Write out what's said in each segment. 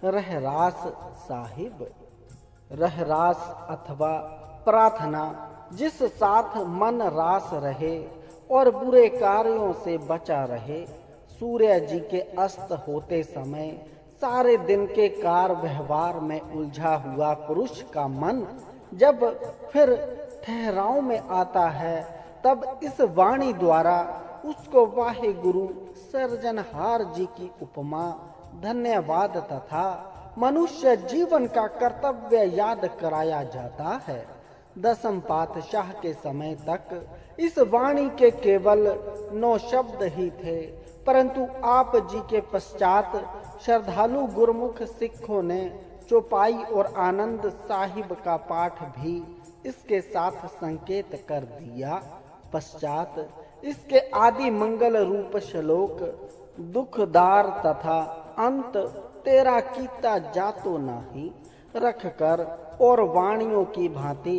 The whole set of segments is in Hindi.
रहरास साहिब। रहरास अथवा प्रार्थना जिस साथ मन रास रहे और बुरे कार्यों से बचा रहे। सूर्य जी के अस्त होते समय सारे दिन के कार व्यवहार में उलझा हुआ पुरुष का मन जब फिर ठहराव में आता है, तब इस वाणी द्वारा उसको वाहे गुरु सृजनहार जी की उपमा, धन्यवाद तथा मनुष्य जीवन का कर्तव्य याद कराया जाता है। दसम पातशाह के समय तक इस वाणी के केवल 9 शब्द ही थे, परंतु आप जी के पश्चात श्रद्धालु गुरुमुख सिखों ने चौपाई और आनंद साहिब का पाठ भी इसके साथ संकेत कर दिया। पश्चात इसके आदि मंगल रूप श्लोक दुखदार तथा अंत तेरा कीता जातो नाही रखकर और वाणियों की भांति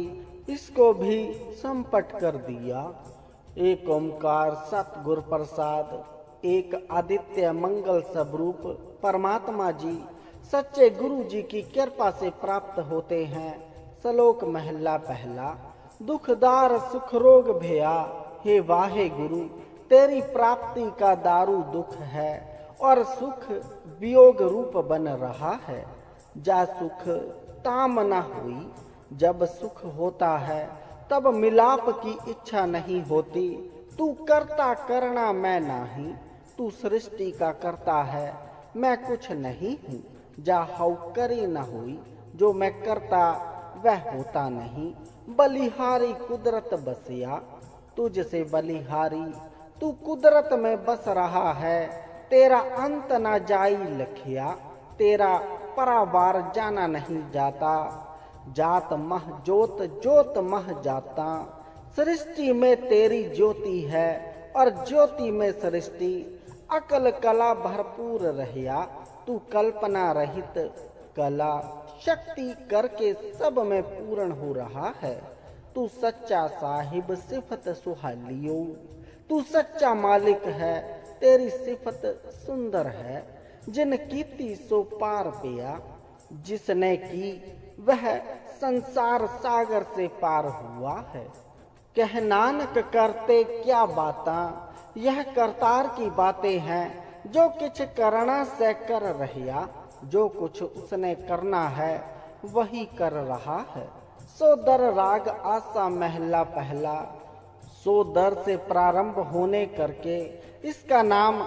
इसको भी संपट कर दिया। एक ओंकार सतगुर प्रसाद, एक आदित्य मंगल स्वरूप परमात्मा जी सच्चे गुरु जी की कृपा से प्राप्त होते हैं। श्लोक महला पहला। दुखदार सुख रोग भया, हे वाहे गुरु तेरी प्राप्ति का दारू दुख है और सुख वियोग रूप बन रहा है। जा सुख ताम न हुई, जब सुख होता है तब मिलाप की इच्छा नहीं होती। तू करता करना मैं नाही, तू सृष्टि का करता है मैं कुछ नहीं हूँ। जा हौकरी न हुई, जो मैं करता वह होता नहीं। बलिहारी कुदरत बसिया, तुझसे बलिहारी तू कुदरत में बस रहा है। तेरा अंत ना जाई लखिया, तेरा परावार जाना नहीं जाता। जात मह जोत जोत मह जाता, सृष्टि में तेरी ज्योति है और ज्योति में सृष्टि। अकल कला भरपूर रहिया, तू कल्पना रहित कला शक्ति करके सब में पूर्ण हो रहा है। तू सच्चा साहिब सिफत सुहालियो, तू सच्चा मालिक है तेरी सिफत सुंदर है। जिन कीती सो पार पिया, जिसने की वह संसार सागर से पार हुआ है। कह नानक करते क्या बातां, यह करतार की बातें हैं। जो कुछ करना से कर रहिया, जो कुछ उसने करना है वही कर रहा है। सो दर राग आसा महला पहला। सो दर से प्रारंभ होने करके इसका नाम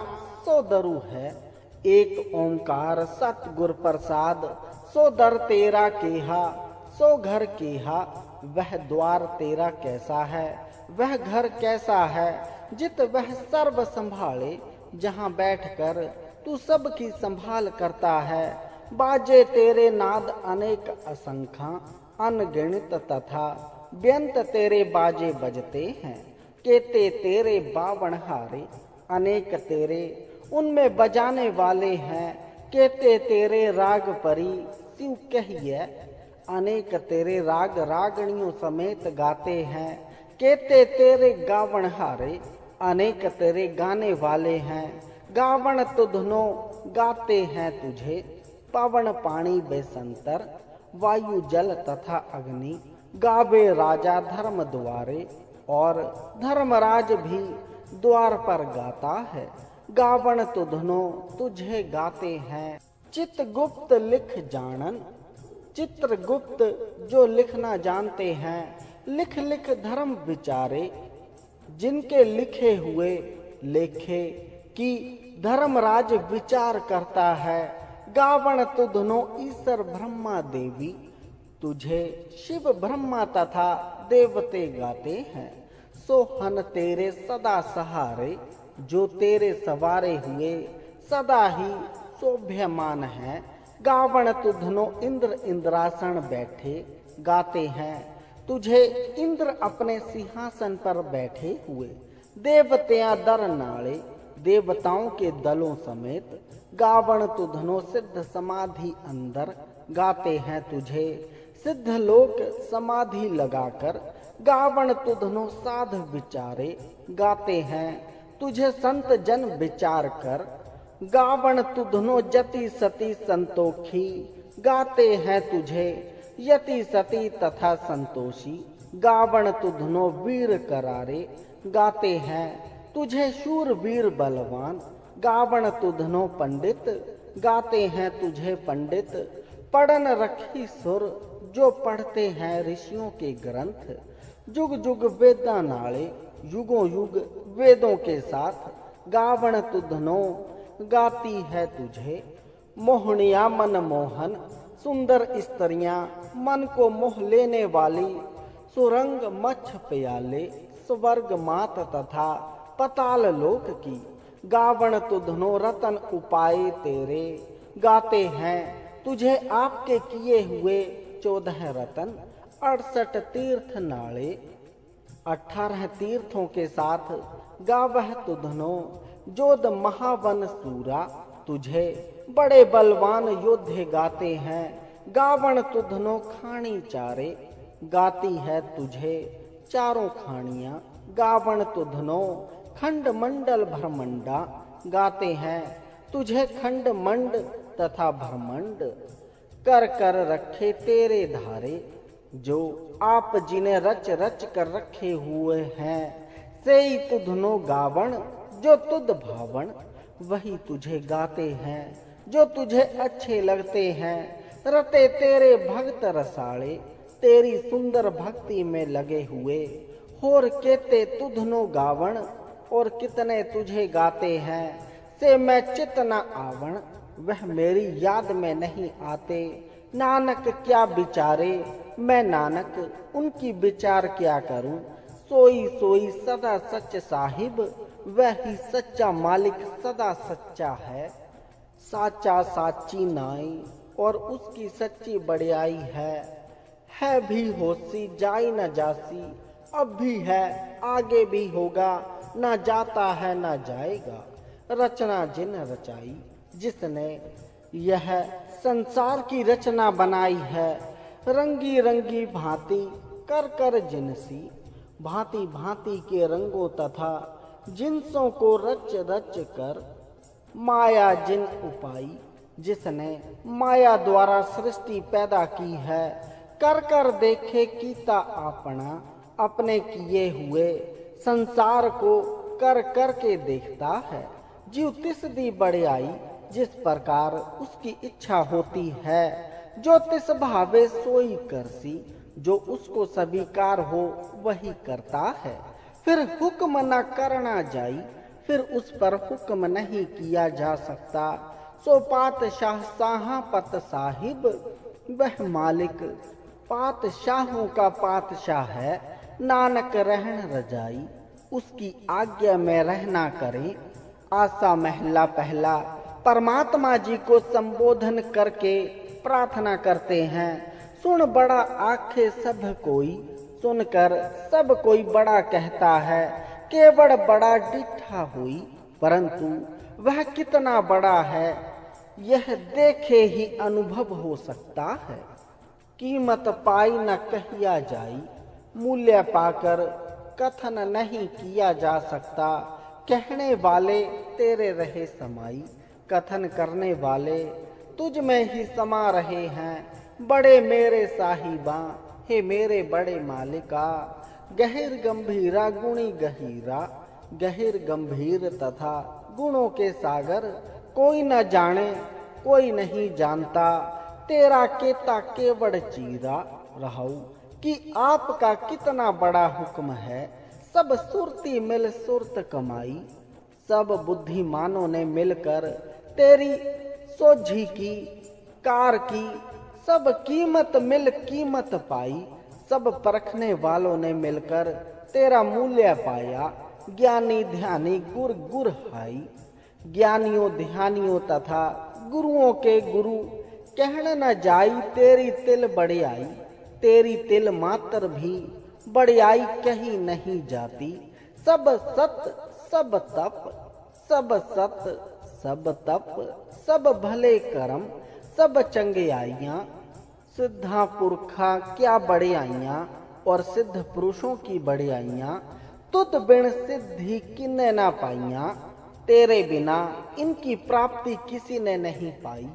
सोदरु है। एक ओंकार सतगुर प्रसाद, सो दर तेरा केहा, सो घर केहा। वह द्वार तेरा कैसा है, वह घर कैसा है। जित वह सर्व संभाले, जहाँ बैठकर तू सबकी संभाल करता है। बाजे तेरे नाद अनेक असंख्या, अनगिनत तथा व्यंत तेरे बाजे बजते हैं। केते तेरे बावण हारे, अनेक तेरे उनमें बजाने वाले हैं। केते तेरे राग परी शिव कहिए, अनेक तेरे राग रागणियों समेत गाते हैं। केते तेरे गावण हारे, अनेक तेरे गाने वाले हैं। गावण तुधनो गाते हैं तुझे, पवन पानी बेसंतर, वायु जल तथा अग्नि गावे राजा धर्म द्वारे। और धर्मराज भी द्वार पर गाता है। गावण तुधनो तुझे गाते हैं। चित्रगुप्त लिख जानन, चित्रगुप्त जो लिखना जानते हैं। लिख लिख धर्म विचारे, जिनके लिखे हुए लेखे की धर्मराज विचार करता है। गावण तुधनो ईश्वर ब्रह्मा देवी, तुझे शिव ब्रह्मा तथा देवते गाते हैं। सोहन तेरे सदा सहारे, जो तेरे सवारे हुए सदा ही शोभ्यमान है। गावण तुधनो इंद्र इंद्रासन बैठे गाते हैं। तुझे इंद्र अपने सिंहासन पर बैठे हुए। देवतियां दर नाले, देवताओं के दलों समेत। गावण तुधनो सिद्ध समाधि अंदर गाते हैं तुझे। सिद्ध लोक समाधि लगाकर गावण तुधनो साध विचारे गाते हैं तुझे। संत जन विचार कर गावण तुधनो जति सती संतोखी, गाते हैं तुझे यति सती तथा संतोषी। गावण तुधनो वीर करारे, गाते हैं तुझे शूर वीर बलवान। गावण तुधनो पंडित, गाते हैं तुझे पंडित। पढ़न रखी सुर, जो पढ़ते हैं ऋषियों के ग्रंथ। जुग जुग वेदा नाले, युगों युग वेदों के साथ। गावण तुधनो गाती है तुझे, मोहनिया मन मोहन। सुंदर स्त्रियां मन को मोह लेने वाली, सुरंग मच्छ प्याले। स्वर्ग मात तथा पताल लोक की। गावण तुधनो रतन उपाय तेरे, गाते हैं तुझे आपके किए हुए 14 रतन। 68 तीर्थ नाले, 18 तीर्थों के साथ। गावह तुधनो जोध महावन सूरा, तुझे बड़े बलवान योद्धे गाते हैं। गावण तुधनो खानी चारे, गाती है तुझे चारों खानियां। गावण तुधनो खंड मंडल भ्रमंडा, गाते हैं तुझे खंड मंड तथा भ्रमंड। कर कर रखे तेरे धारे, जो आप जिन्हें रच रच कर रखे हुए हैं। से ही तुधनो गावण, जो तुध भावण। वही तुझे गाते हैं जो तुझे अच्छे लगते हैं। रते तेरे भक्त रसाले, तेरी सुंदर भक्ति में लगे हुए। होर केते तुधनो गावण, और कितने तुझे गाते हैं। से मैं चित न आवण, वह मेरी याद में नहीं आते। नानक क्या विचारे, मैं नानक उनकी विचार क्या करूं। सोई सोई सदा सच साहिब, वह ही सच्चा मालिक सदा सच्चा है। साचा साची नाई, और उसकी सच्ची बड़ाई है भी होसी जाई न जासी। अब भी है आगे भी होगा, ना जाता है ना जाएगा। रचना जिन रचाई, जिसने यह संसार की रचना बनाई है। रंगी रंगी भांति कर कर जिनसी, भांति भांति के रंगों तथा जिनसों को रच रच कर। माया जिन उपाई, जिसने माया द्वारा सृष्टि पैदा की है। कर कर देखे कीता अपना, अपने किए हुए संसार को कर कर के देखता है। जीव तिस दी बड़ाई, जिस प्रकार उसकी इच्छा होती है। जो तिस भावे सोई करसी, जो उसको स्वीकार हो वही करता है। फिर हुक्म न करना जाई, फिर उस पर हुक्म नहीं किया जा सकता। सो पातशाह साहापत साहिब, वह मालिक पातशाहों का पातशाह है। नानक रहन रजाई, उसकी आज्ञा में रहना करें। आशा महला पहला परमात्मा जी को संबोधन करके प्रार्थना करते हैं। सुन बड़ा आखे सब कोई, सुनकर सब कोई बड़ा कहता है। केवड़ बड़ा डिठा हुई, परंतु वह कितना बड़ा है यह देखे ही अनुभव हो सकता है। कीमत पाई न कहिया जाई, मूल्य पाकर कथन नहीं किया जा सकता। कहने वाले तेरे रहे समाई, कथन करने वाले तुझ में ही समा रहे हैं। बड़े मेरे साहिबा, हे मेरे बड़े मालिका। गहिर गंभीरा गुणी गहीरा, गहिर गंभीर तथा गुणों के सागर। कोई न जाने कोई नहीं जानता, तेरा केता केवड़ चीरा रहू कि आपका कितना बड़ा हुक्म है। सब सुरती मिल सुरत कमाई, सब बुद्धिमानों ने मिलकर तेरी सोझी की कार की। सब कीमत मिल कीमत पाई, सब परखने वालों ने मिलकर तेरा मूल्य पाया। ज्ञानी ध्यानी गुर गुर हाई, ज्ञानियों ध्यानियों तथा गुरुओं के गुरु। कहने न जाई तेरी तिल बड़ाई, तेरी तिल मात्र भी बड़ाई कही नहीं जाती। सब सत सब तप, सब सत सब तप, सब भले कर्म, सब चंगेयाइयां। सिद्धा पुरखा क्या बड़ाइयां, और सिद्ध पुरुषों की बड़ाइयां। तुद बिन सिद्धि किन्ने ना पाइयां। तेरे बिना इनकी प्राप्ति किसी ने नहीं पाई।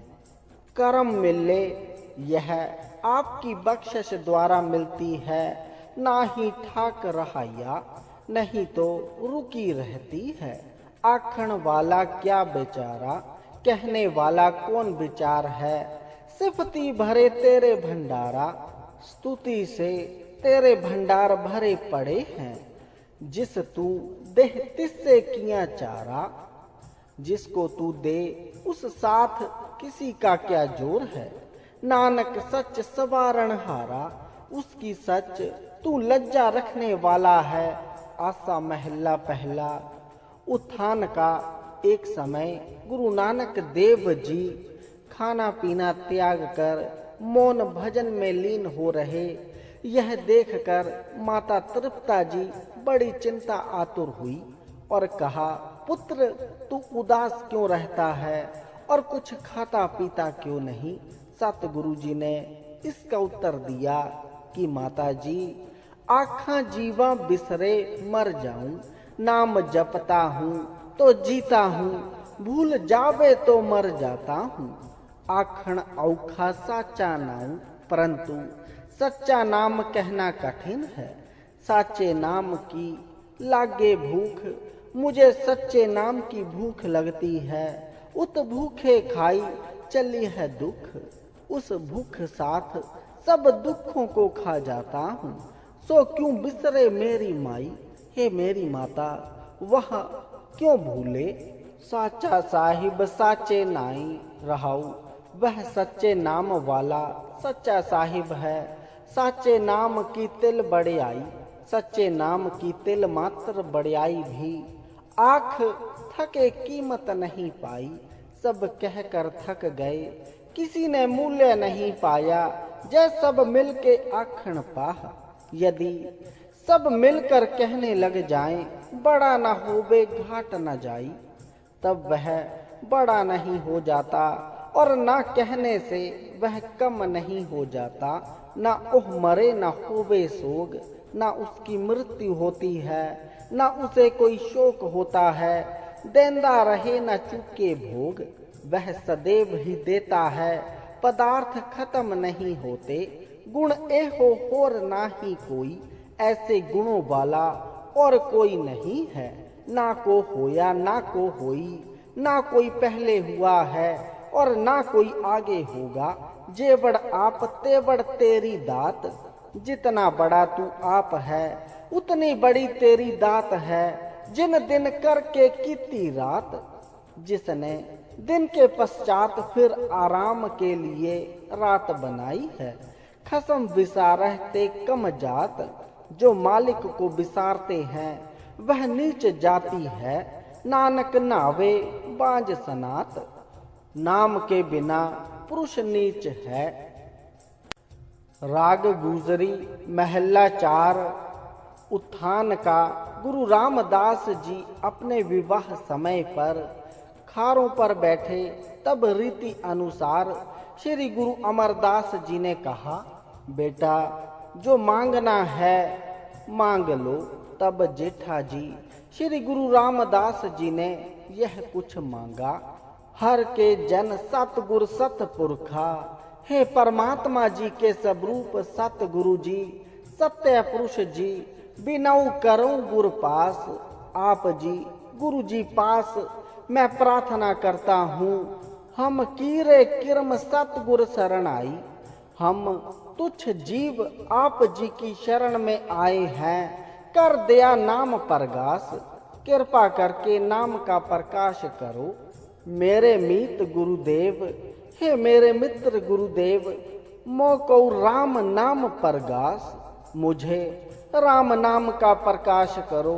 कर्म मिले यह आपकी बख्शिश द्वारा मिलती है, ना ही ठाक रहाया नहीं तो रुकी रहती है। आखण वाला क्या बेचारा, कहने वाला कौन विचार है। सिफती भरे तेरे भंडारा, स्तुति से तेरे भंडार भरे पड़े हैं। जिस तू देह तिससे किया चारा, जिसको तू दे उस साथ किसी का क्या जोर है। नानक सच सवारण हारा, उसकी सच तू लज्जा रखने वाला है। आसा महला पहला। उत्थान का एक समय गुरु नानक देव जी खाना पीना त्याग कर मौन भजन में लीन हो रहे। यह देखकर माता तृप्ता जी बड़ी चिंता आतुर हुई और कहा, पुत्र तू उदास क्यों रहता है और कुछ खाता पीता क्यों नहीं। सतगुरु जी ने इसका उत्तर दिया कि माता जी, आखा जीवा बिसरे मर जाऊं, नाम जपता हूँ तो जीता हूँ, भूल जावे तो मर जाता हूँ। आखण औखा साचा नाम, परंतु सच्चा नाम कहना कठिन है। साचे नाम की लागे भूख, मुझे सच्चे नाम की भूख लगती है। उत भूखे खाई चली है दुख, उस भूख साथ सब दुखों को खा जाता हूँ। सो क्यों बिसरे मेरी माई, हे मेरी माता वह क्यों भूले। साचा साहिब साचे नाई रहाऊ, वह सच्चे नाम वाला सच्चा साहिब है। साचे नाम की तिल बड़ियाई, सच्चे नाम की तिल मात्र बड़ियाई भी। आँख थके कीमत नहीं पाई, सब कहकर थक गए, किसी ने मूल्य नहीं पाया। जै सब मिलके आखण पाहा, यदि सब मिलकर कहने लग जाएं, बड़ा न होवे घाट न जाई, तब वह बड़ा नहीं हो जाता और ना कहने से वह कम नहीं हो जाता। ना ओह मरे न होवे सोग, ना उसकी मृत्यु होती है, ना उसे कोई शोक होता है। देंदा रहे न चुके भोग, वह सदैव ही देता है। पदार्थ खत्म नहीं होते, गुण एहो होर ना ही कोई, ऐसे गुणों वाला और कोई नहीं है। ना को होया ना को होई, ना कोई पहले हुआ है और ना कोई आगे होगा। जेबड़ आप तेबड़ तेरी दात, जितना बड़ा तू आप है उतनी बड़ी तेरी दात है। जिन दिन करके कीती रात, जिसने दिन के पश्चात फिर आराम के लिए रात बनाई है। खसम विसारते कम जात, जो मालिक को विसारते हैं वह नीच जाती है। नानक नावे बांझ सनात, नाम के बिना पुरुष नीच है। राग गुजरी महला 4। उत्थान का गुरु रामदास जी अपने विवाह समय पर खारों पर बैठे, तब रीति अनुसार श्री गुरु अमरदास जी ने कहा, बेटा जो मांगना है मांग लो। तब जेठा जी श्री गुरु रामदास जी ने यह कुछ मांगा, हर के जन सतगुर सतपुरखा, हे परमात्मा जी के स्वरूप सतगुरु जी सत्य पुरुष जी, बिनऊ करूं गुरु पास। आप जी गुरु जी पास मैं प्रार्थना करता हूँ, हम कीरे किरम सतगुर शरण आई। हम तुच्छ जीव आप जी की शरण में आए हैं, कर दिया नाम प्रकाश, कृपा करके नाम का प्रकाश करो। मेरे मीत गुरुदेव, हे मेरे मित्र गुरुदेव, मोको राम नाम प्रकाश, मुझे राम नाम का प्रकाश करो।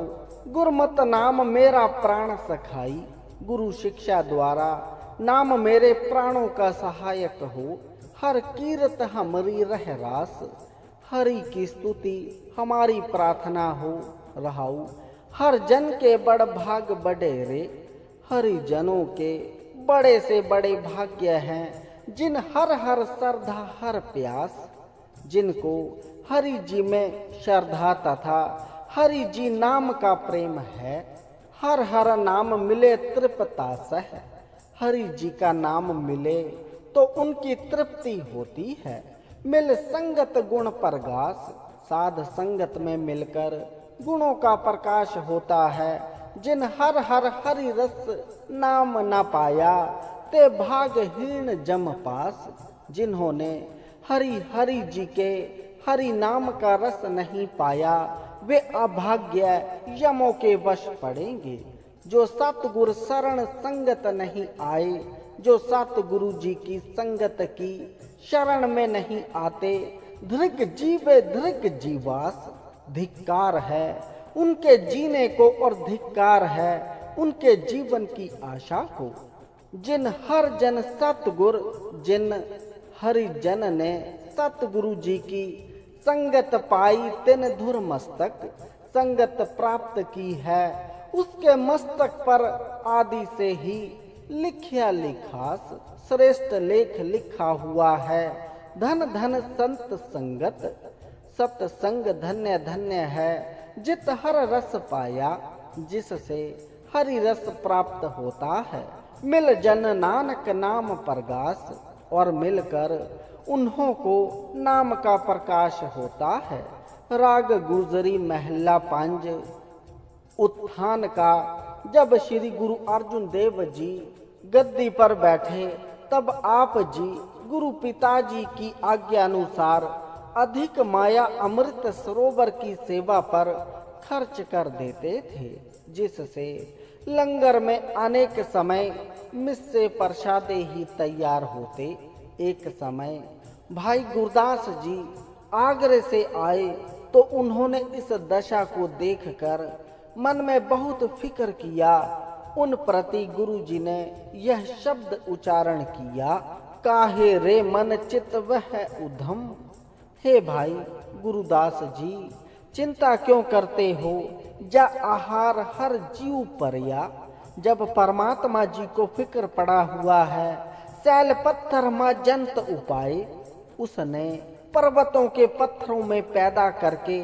गुरमत नाम मेरा प्राण सखाई, गुरु शिक्षा द्वारा नाम मेरे प्राणों का सहायक हो। हर कीरत हमारी रह रास, हरि की स्तुति हमारी प्रार्थना हो रहाऊ। हर जन के बड़ भाग बडेरे, हरि जनों के बड़े से बड़े भाग्य हैं। जिन हर हर श्रद्धा हर प्यास, जिनको हरि जी में श्रद्धा तथा हरि जी नाम का प्रेम है। हर हर नाम मिले तृप्ता सह। हरि जी का नाम मिले तो उनकी तृप्ति होती है। मिल संगत गुण प्रगास, साध संगत में मिलकर गुणों का प्रकाश होता है। जिन हर हर हरि रस नाम न पाया, ते भागहीन जम पास। जिन्होंने हरि हरि जी के हरि नाम का रस नहीं पाया, वे अभाग्य यमों के वश पड़ेंगे। जो सतगुरु शरण संगत नहीं आए, जो सतगुरु जी की संगत की शरण में नहीं आते, धृग जीवे धृग जीवास। धिक्कार है उनके जीने को और धिक्कार है उनके जीवन की आशा को। जिन हर जन सतगुर, जिन हरिजन ने सतगुरु जी की संगत पाई, तिन धुर मस्तक संगत प्राप्त की है। उसके मस्तक पर आदि से ही लिखया लिखास श्रेष्ठ लेख लिखा हुआ है। धन धन संत संगत, सत्संग धन्य धन्य है। जित हर रस पाया, जिससे हरि रस प्राप्त होता है। मिल जन नानक नाम प्रगास, और मिलकर उन्हों को नाम का प्रकाश होता है। राग गुजरी महला पांज उत्थान का। जब श्री गुरु अर्जुन देव जी गद्दी पर बैठे, तब आप जी गुरु पिताजी की आज्ञा अनुसार अधिक माया अमृत सरोवर की सेवा पर खर्च कर देते थे, जिससे लंगर में अनेक समय मिस्से प्रसादे ही तैयार होते। एक समय भाई गुरदास जी आगरे से आए तो उन्होंने इस दशा को देखकर मन में बहुत फिक्र किया। उन प्रति गुरु जी ने यह शब्द उच्चारण किया, काहे रे मन चित वह उधम। हे भाई गुरुदास जी, चिंता क्यों करते हो, जा आहार हर जीव परया। जब परमात्मा जी को फिक्र पड़ा हुआ है, सैल पत्थर मा जंत उपाय। उसने पर्वतों के पत्थरों में पैदा करके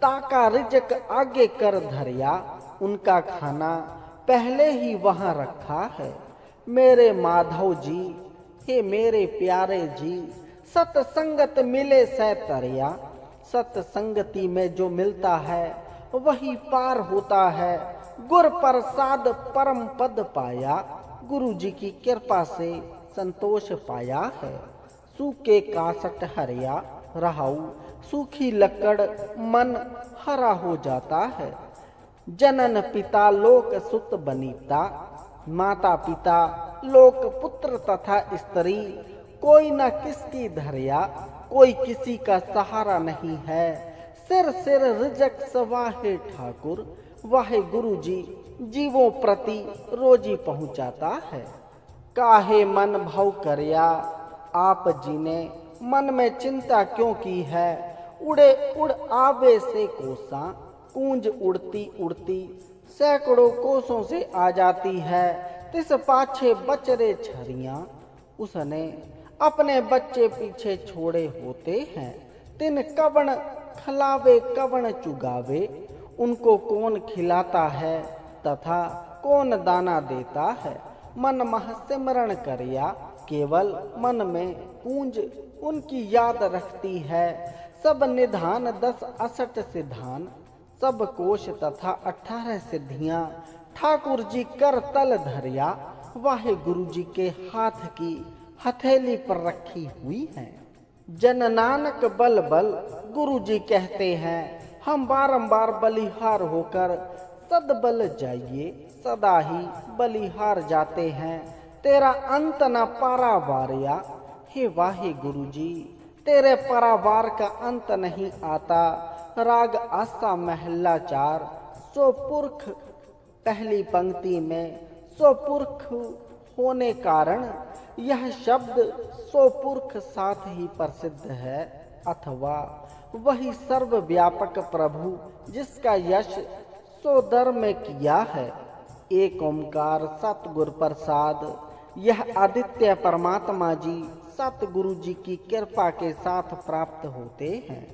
ताका रिजक आगे कर धरिया। उनका खाना पहले ही वहां रखा है। मेरे माधव जी, हे मेरे प्यारे जी, सत्संगत मिले सैतरिया। सत्संगति में जो मिलता है वही पार होता है। गुर प्रसाद परम पद पाया, गुरु जी की कृपा से संतोष पाया है। सूखे कासट हरिया रहाऊ, सूखी लकड़ मन हरा हो जाता है। जनन पिता लोक सुत बनीता, माता पिता लोक पुत्र तथा स्त्री। कोई न किसकी धरिया, कोई किसी का सहारा नहीं है। सिर सिर रिजक सवाहे ठाकुर, वाहे गुरु जी जीवों प्रति रोजी पहुंचाता है। काहे मन भव करया, आप जी ने मन में चिंता क्यों की है। उड़े उड़ आवे से कोसा, कूंज उड़ती उड़ती सैकड़ों कोसों से आ जाती है। तिस पाछे बचरे छरियां, उसने अपने बच्चे पीछे छोड़े होते हैं। तिन कवण खलावे कवण चुगावे, उनको कौन खिलाता है तथा कौन दाना देता है। मन मह सिमरण करिया, केवल मन में कूंज उनकी याद रखती है। सब निधान 10 68 सिद्धान, सब कोश तथा 18 सिद्धियां ठाकुर जी कर तल धरिया, वाहे गुरु जी के हाथ की हथेली पर रखी हुई है। जन नानक बल बल, गुरु जी कहते हैं, हम बारंबार बलिहार होकर सदबल जाइए, सदा ही बलिहार जाते हैं। तेरा अंत न पारावारिया, हे वाहे गुरु जी, तेरे परावार का अंत नहीं आता। राग आसा महला 4, सो पुरख पहली पंक्ति में सो पुरख होने कारण यह शब्द सो पुरख साथ ही प्रसिद्ध है। अथवा वही सर्वव्यापक प्रभु जिसका यश सो दर में किया है। एक ओंकार सतगुर प्रसाद। यह आदित्य परमात्मा जी सतगुरु जी की कृपा के साथ प्राप्त होते हैं।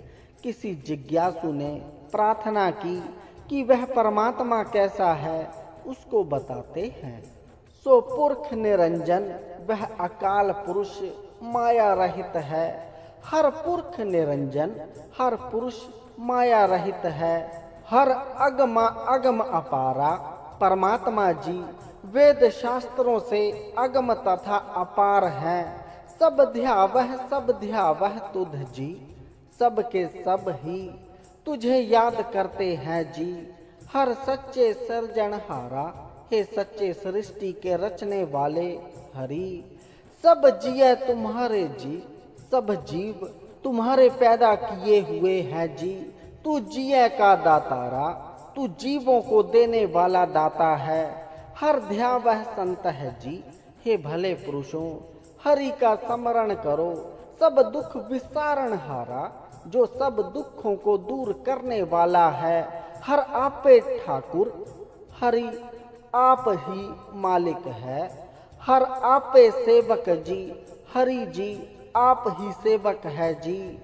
किसी जिज्ञासु ने प्रार्थना की कि वह परमात्मा कैसा है, उसको बताते हैं। सो पुरख निरंजन वह अकाल पुरुष माया रहित है। हर पुरख निरंजन हर पुरुष माया रहित है। हर अगम अपारा परमात्मा जी वेद शास्त्रों से अगम तथा अपार है। सब ध्यावह तुध जी, सब के सब ही तुझे याद करते हैं जी। हर सच्चे सर्जनहारा, हे सच्चे सृष्टि के रचने वाले हरि। सब जिये तुम्हारे जी, सब जीव तुम्हारे पैदा किए हुए हैं जी। तू जिये का दातारा, तू जीवों को देने वाला दाता है। हर ध्यावह संत है जी, हे भले पुरुषों हरि का स्मरण करो। सब दुख विसारण हारा, जो सब दुखों को दूर करने वाला है। हर आपे ठाकुर, हरि आप ही मालिक है। हर आपे सेवक जी, हरि जी आप ही सेवक है जी।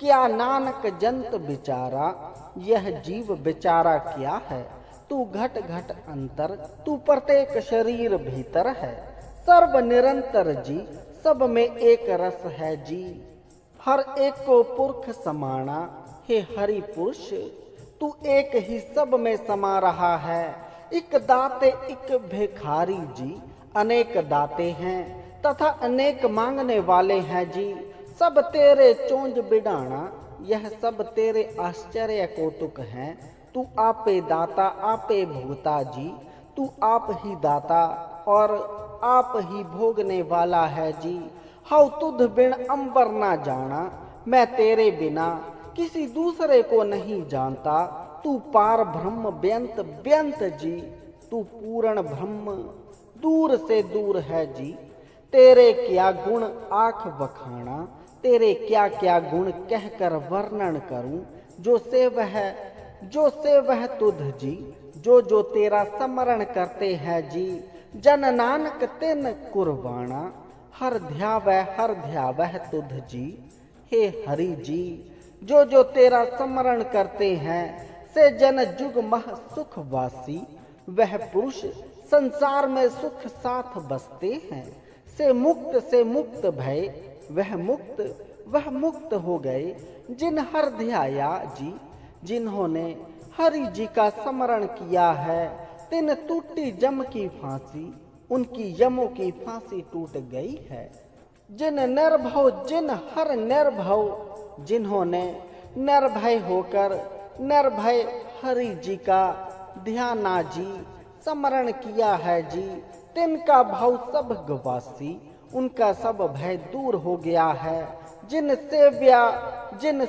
क्या नानक जंत बिचारा, यह जीव बेचारा क्या है। तू घट घट अंतर, तू प्रत्येक शरीर भीतर है। सर्व निरंतर जी, सब में एक रस है जी। हर एक को पुरख समाना, हे हरि पुरुष तू एक ही सब में समा रहा है। एक दाते एक भिखारी जी, अनेक दाते हैं तथा अनेक मांगने वाले हैं जी। सब तेरे चोंज बिडाना, यह सब तेरे आश्चर्य कौतुक हैं। तू आपे दाता आपे भोगता जी, तू आप ही दाता और आप ही भोगने वाला है जी। हौ तुध बिन अंबर ना जाना, मैं तेरे बिना किसी दूसरे को नहीं जानता। तू पार ब्रह्म व्यंत व्यंत जी, तू पूर्ण ब्रह्म दूर से दूर है जी। तेरे क्या गुण आँख बखाना, तेरे क्या क्या गुण कहकर वर्णन करूं। जो से वह तुध जी, जो तेरा स्मरण करते हैं जी। जन नानक तिन कुर्बाना, हर ध्यावह तुध जी, हे हरि जी। जो तेरा स्मरण करते हैं, से जन जुग मह सुख वासी। वह पुरुष संसार में सुख साथ बसते हैं। से मुक्त भय, वह मुक्त हो गए। जिन हर ध्याया जी, जिन्होंने हरि जी का स्मरण किया है। तिन टूटी जम की फांसी, उनकी यमों की फांसी टूट गई है। जिन हर निर्भव, जिन्होंने निर्भय होकर निर्भय हरि जी का ध्याना जी स्मरण किया है जी। तिनका भाव सब गवासी, उनका सब भय दूर हो गया है। जिन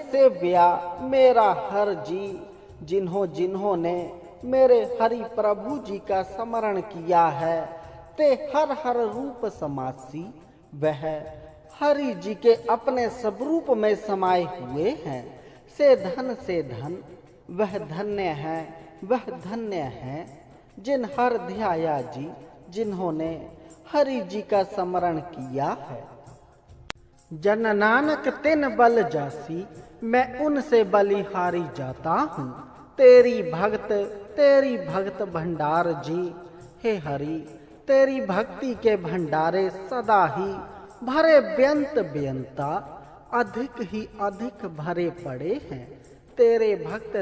सेव्या मेरा हर जी, जिन्होंने मेरे हरि प्रभु जी का स्मरण किया है। ते हर रूप समासी, वह हरि जी के अपने सब रूप में समाये हुए हैं। से धन वह धन्य है। जिन हर ध्याया जी, जिन्होंने हरि जी का स्मरण किया है। जन नानक तिन बल जासी, मैं उनसे बलिहारी जाता हूँ। तेरी भक्त भंडार जी, हे हरि तेरी भक्ति के भंडारे सदा ही भरे बेअंता अधिक ही अधिक भरे पड़े हैं। तेरे भगत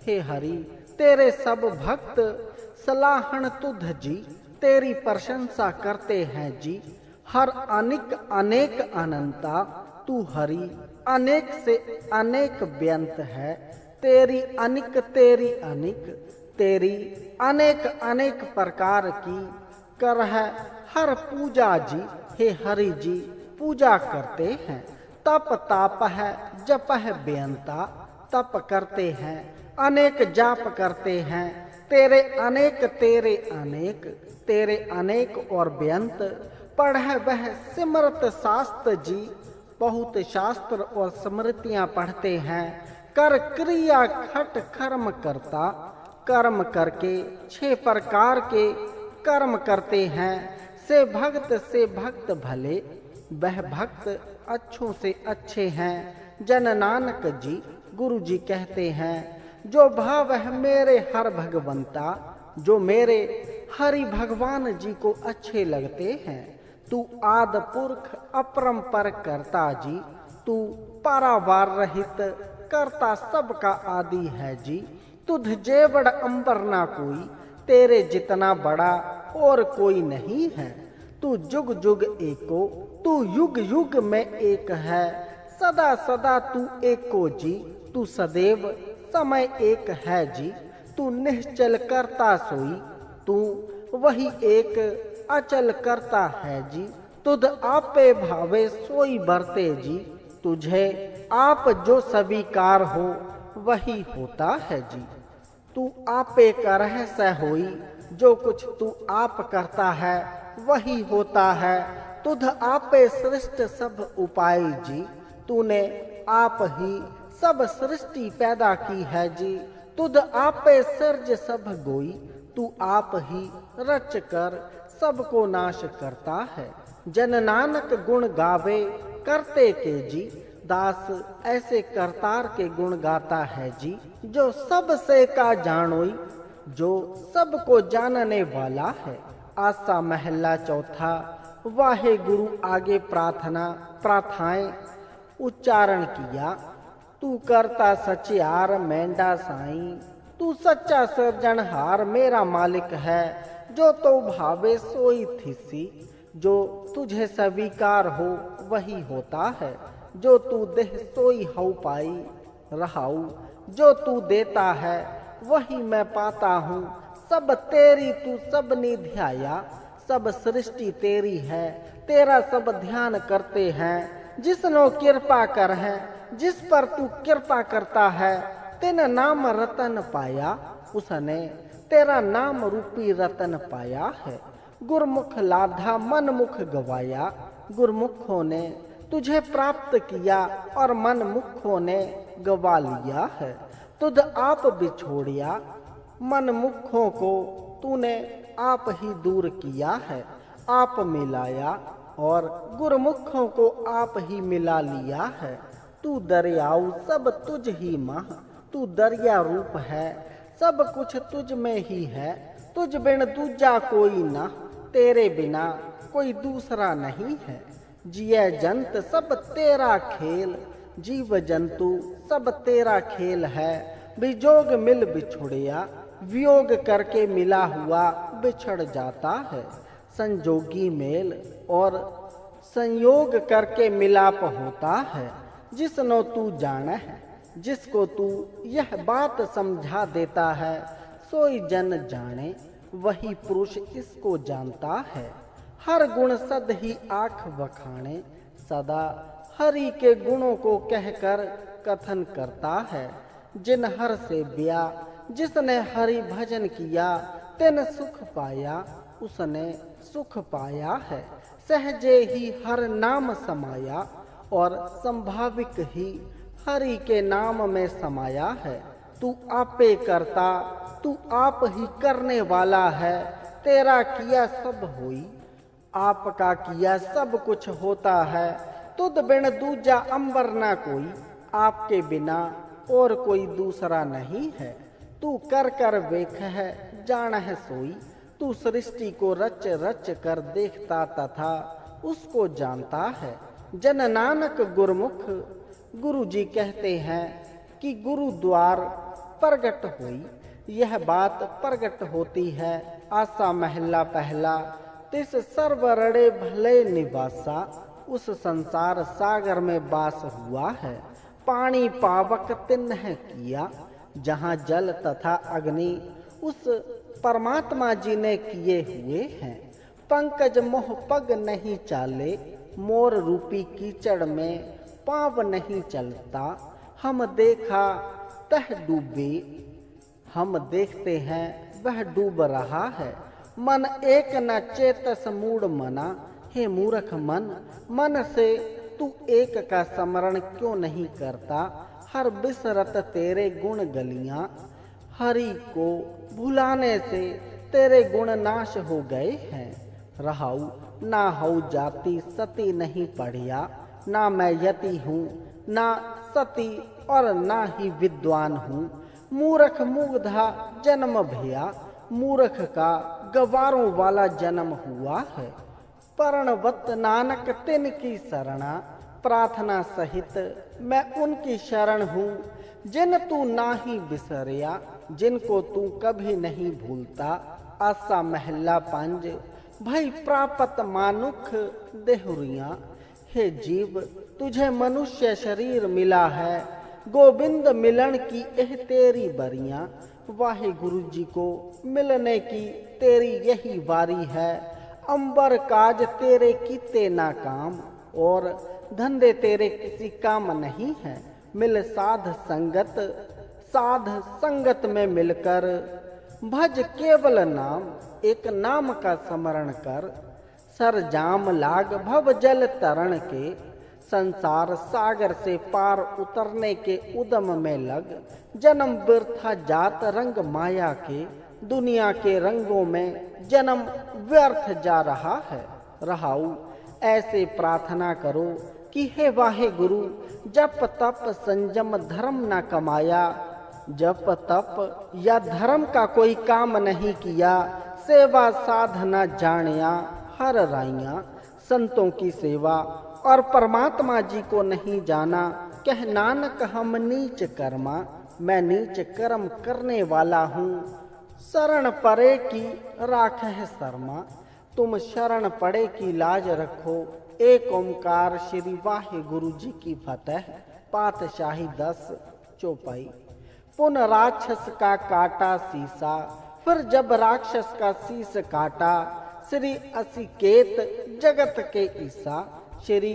हे हरि तेरे सब भक्त सलाहन तुध जी, तेरी प्रशंसा करते हैं जी। हर अनेक अनंता, तू हरि अनेक से अनेक व्यंत है। तेरी अनेक प्रकार की कर है हर पूजा जी, हे हरि जी पूजा करते हैं। तप ताप है जप है बेअंता, तप करते हैं अनेक जाप करते हैं। तेरे अनेक और बेअंत पढ़ वह सिमरत शास्त्र जी, बहुत शास्त्र और स्मृतियां पढ़ते हैं। कर क्रिया खट कर्म करता, कर्म करके 6 प्रकार के कर्म करते हैं। से भक्त भले, वह भक्त अच्छों से अच्छे हैं। जन नानक जी गुरु जी कहते हैं, जो भाव है मेरे हर भगवंता, जो मेरे हरि भगवान जी को अच्छे लगते हैं। तू आद पुरख अपरंपर करता जी, तू पारावार रहित करता सबका आदि है जी। तुझ जेवड़ अंबर ना कोई, तेरे जितना बड़ा और कोई नहीं है। तू जुग जुग एको, तू युग युग में एक है। सदा सदा तू एको जी, तू सदैव समय एक है जी। तू निश्चल करता सोई, तू वही एक अचल करता है जी। तुध आपे भावे सोई बरते जी, तुझे आप जो स्वीकार हो वही होता है जी। तू आपे करह स होई, जो कुछ तू आप करता है वही होता है। तुध आपे सृष्ट सब उपाय जी, तूने आप ही सब सृष्टि पैदा की है जी। तुध आपे सर्ज सब गोई, तू आप ही रच कर सबको नाश करता है। जन नानक गुण गावे करते के जी, दास ऐसे करतार के गुण गाता है जी। जो सब से का जानोई, जो सबको जानने वाला है। आसा महला चौथा। वाहे गुरु आगे प्रार्थाएं उच्चारण किया। तू करता सचियार मेंढा साईं, तू सच्चा सृजनहार मेरा मालिक है। जो तो भावे सोई थिसी, जो तुझे स्वीकार हो वही होता है। जो तू देह सोई हऊ पाई रहाऊ, जो तू देता है वही मैं पाता हूँ। सब तेरी तू सब निध्याया, सब सृष्टि तेरी है, तेरा सब ध्यान करते हैं। जिसनो कृपा कर है, जिस पर तू कृपा करता है, तेन नाम रतन पाया, उसने तेरा नाम रूपी रतन पाया है। गुरमुख लाधा मन मुख गवाया, गुरमुखों ने तुझे प्राप्त किया और मन मुखों ने गवा लिया है। तुझ आप बिछोड़िया, मन मुखों को तूने आप ही दूर किया है। आप मिलाया और गुरमुखों को आप ही मिला लिया है। तू दरियाऊ सब तुझ ही माह, तू दरिया रूप है, सब कुछ तुझ में ही है। तुझ बिन दूजा कोई ना, तेरे बिना कोई दूसरा नहीं है। जिय जंत सब तेरा खेल, जीव जंतु सब तेरा खेल है। विजोग मिल बिछुड़िया, वियोग करके मिला हुआ बिछड़ जाता है। संजोगी मेल और संयोग करके मिलाप होता है। जिसनो तू जाने है, जिसको तू यह बात समझा देता है, सोई जन जाने वही पुरुष इसको जानता है। हर गुण सद ही आँख बखाने, सदा हरि के गुणों को कहकर कथन करता है। जिन हर से ब्या, जिसने हरि भजन किया, तेन सुख पाया, उसने सुख पाया है। सहजे ही हर नाम समाया, और संभाविक ही हरि के नाम में समाया है। तू आपे करता, तू आप ही करने वाला है। तेरा किया सब होई, आपका किया सब कुछ होता है। तुद बिन दूजा अंबर ना कोई, आपके बिना और कोई दूसरा नहीं है। तू कर कर वेख है, जान है सोई, तू सृष्टि को रच रच कर देखता तथा उसको जानता है। जन नानक गुरमुख, गुरु जी कहते हैं कि गुरु द्वार प्रगट हुई, यह बात प्रगट होती है। आसा महला पहला। तिस सर्वरड़े भले निवासा, उस संसार सागर में वास हुआ है। पानी पावक तिन्ह किया, जहाँ जल तथा अग्नि उस परमात्मा जी ने किए हुए हैं। पंकज मोह पग नहीं चाले, मोर रूपी कीचड़ में पाँव नहीं चलता। हम देखा तह डूबे, हम देखते हैं वह डूब रहा है। मन एक न चेतस मूढ़ मना, हे मूर्ख मन, मन से तू एक का स्मरण क्यों नहीं करता। हर बिसरत तेरे गुण गलियां, हरि को भुलाने से तेरे गुण नाश हो गए हैं। रहाऊ ना हऊ जाति सती नहीं पढ़िया, ना मैं यति हूँ ना सती और ना ही विद्वान हूँ। मूर्ख मुग्धा जन्म भया, मूर्ख का गवारों वाला जन्म हुआ है। परणवत नानक तिन की शरणा, प्रार्थना सहित मैं उनकी शरण हूँ। जिन तू नाही बिसरिया, जिनको तू कभी नहीं भूलता। आसा महला पंज, भई प्रापत मानुख देहुरिया। हे जीव, तुझे मनुष्य शरीर मिला है, गोविंद मिलन की एह तेरी बरियां। वाहे गुरु जी को मिलने की तेरी यही बारी है। अंबर काज तेरे कीते ना काम, और धंधे तेरे किसी काम नहीं है। मिल साध संगत, साध संगत में मिलकर भज केवल नाम, एक नाम का स्मरण कर। सर जाम लाग भव जल तरण के, संसार सागर से पार उतरने के उद्यम में लग। जन्म व्यर्थ जात रंग माया के, दुनिया के रंगों में जन्म व्यर्थ जा रहा है। रहाऊ ऐसे प्रार्थना करो कि हे वाहे गुरु, जप तप संयम धर्म न कमाया। जप तप या धर्म का कोई काम नहीं किया, सेवा साधना जानिया हर राइया। संतों की सेवा और परमात्मा जी को नहीं जाना, कह नानक हम नीच कर्मा। मैं नीच कर्म करने वाला हूँ, शरण पड़े की राख है शर्मा। तुम शरण पड़े की लाज रखो। एक ओंकार श्री वाहे गुरु जी की फतेह। पातशाही 10 चौपाई। पुन राक्षस का काटा सीसा, फिर जब राक्षस का शीस काटा। श्री असिकेत जगत के ईसा, श्री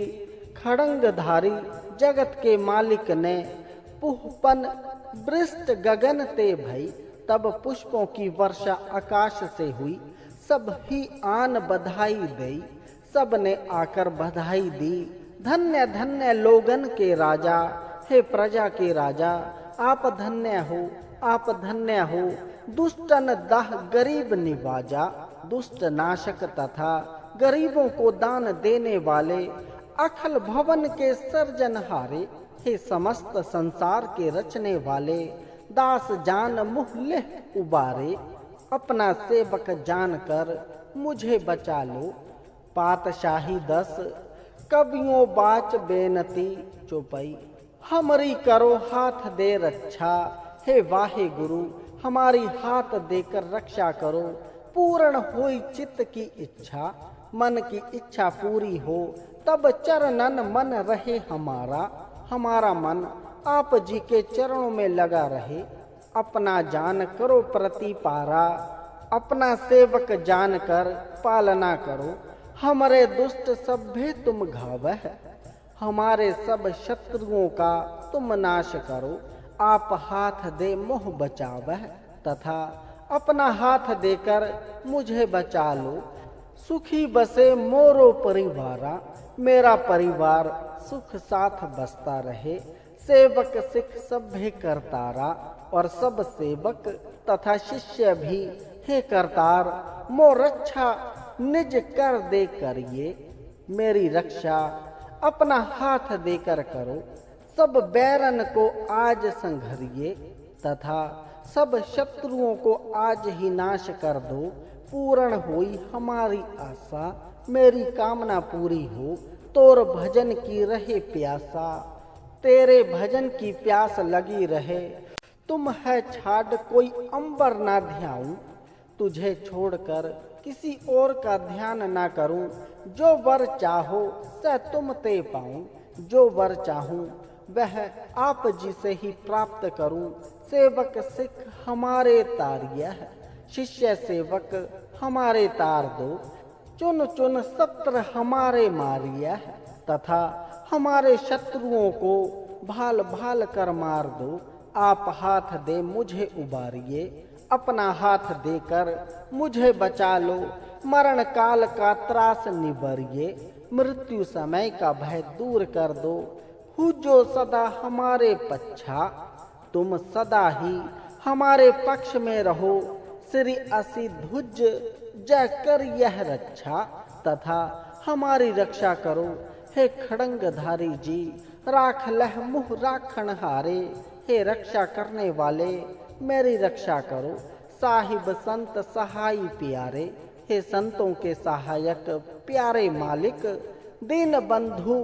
खड़ंगधारी जगत के मालिक ने पुहपन वृष्ट गगन ते भई। तब पुष्पों की वर्षा आकाश से हुई, सब ही आन बधाई दई। सब ने आकर बधाई दी, धन्य धन्य लोगन के राजा। हे प्रजा के राजा, आप धन्य हो, आप धन्य हो। दुष्टन दाह गरीब निवाजा, दुष्ट नाशक तथा गरीबों को दान देने वाले। अखल भवन के सर्जनहारे, हे समस्त संसार के रचने वाले। दास जान मुँह लेह उबारे, अपना सेवक जानकर मुझे बचा लो। पातशाही 10 कवियों बाच बेनती चौपाई। हमारी करो हाथ दे रक्षा, हे वाहे गुरु हमारी हाथ देकर रक्षा करो। पूर्ण होई चित्त की इच्छा, मन की इच्छा पूरी हो। तब चरणन मन रहे हमारा, हमारा मन आप जी के चरणों में लगा रहे। अपना जान करो प्रतिपारा, अपना सेवक जानकर पालना करो। हमारे दुष्ट सभ्य तुम घावह, हमारे सब शत्रुओं का तुम नाश करो। आप हाथ दे मोह बचावह, तथा अपना हाथ देकर मुझे बचा लो। सुखी बसे मोरो परिवारा, मेरा परिवार सुख साथ बसता रहे। सेवक सिख सभ्य करतारा, और सब सेवक तथा शिष्य भी हे करतार। मो रक्षा निज कर दे करिए, मेरी रक्षा अपना हाथ देकर करो। सब बैरन को आज संघरिए, तथा सब शत्रुओं को आज ही नाश कर दो। पूर्ण हुई हमारी आशा, मेरी कामना पूरी हो। तोर भजन की रहे प्यासा, तेरे भजन की प्यास लगी रहे। तुम है छाड़ कोई अंबर ना ध्याऊं, तुझे छोड़कर किसी और का ध्यान ना करूं। जो वर चाहो सह तुम ते पाऊं, जो वर चाहूं वह आप जी से ही प्राप्त करूं। सेवक सिख हमारे तारिया, शिष्य सेवक हमारे तार दो। चुन चुन सत्र हमारे मारिया, तथा हमारे शत्रुओं को भाल भाल कर मार दो। आप हाथ दे मुझे उबारिए, अपना हाथ देकर मुझे बचा लो। मरण काल का त्रास निबरिए, मृत्यु समय का भय दूर कर दो। हु जो सदा हमारे पच्छा, तुम सदा ही हमारे पक्ष में रहो। श्री असी ध्वज जय कर यह रक्षा, तथा हमारी रक्षा करो। हे खड़ंगधारी जी, राख लह मुह राखण हारे। हे रक्षा करने वाले, मेरी रक्षा करो। साहिब संत सहाय प्यारे, हे संतों के सहायक प्यारे मालिक, दीन बंधु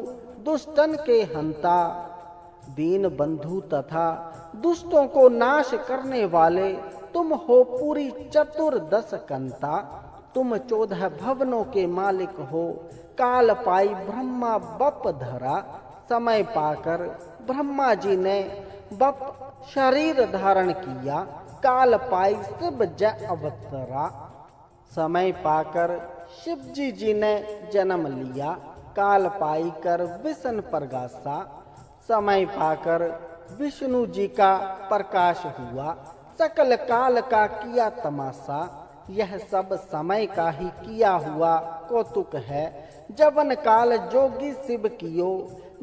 दुष्टन के हंता, दीन बंधु तथा दुष्टों को नाश करने वाले तुम हो पूरी चतुर्दश कंता। तुम 14 भवनों के मालिक हो, काल पाई ब्रह्मा बप धरा। समय पाकर ब्रह्मा जी ने बप शरीर धारण किया, काल पाई शिव जय अवतरा। समय पाकर शिव जी ने जन्म लिया, काल पाई कर विष्णु प्रगासा। समय पाकर विष्णु जी का प्रकाश हुआ, सकल काल का किया तमाशा। यह सब समय का ही किया हुआ कौतुक है, जवन काल जोगी शिव कियो।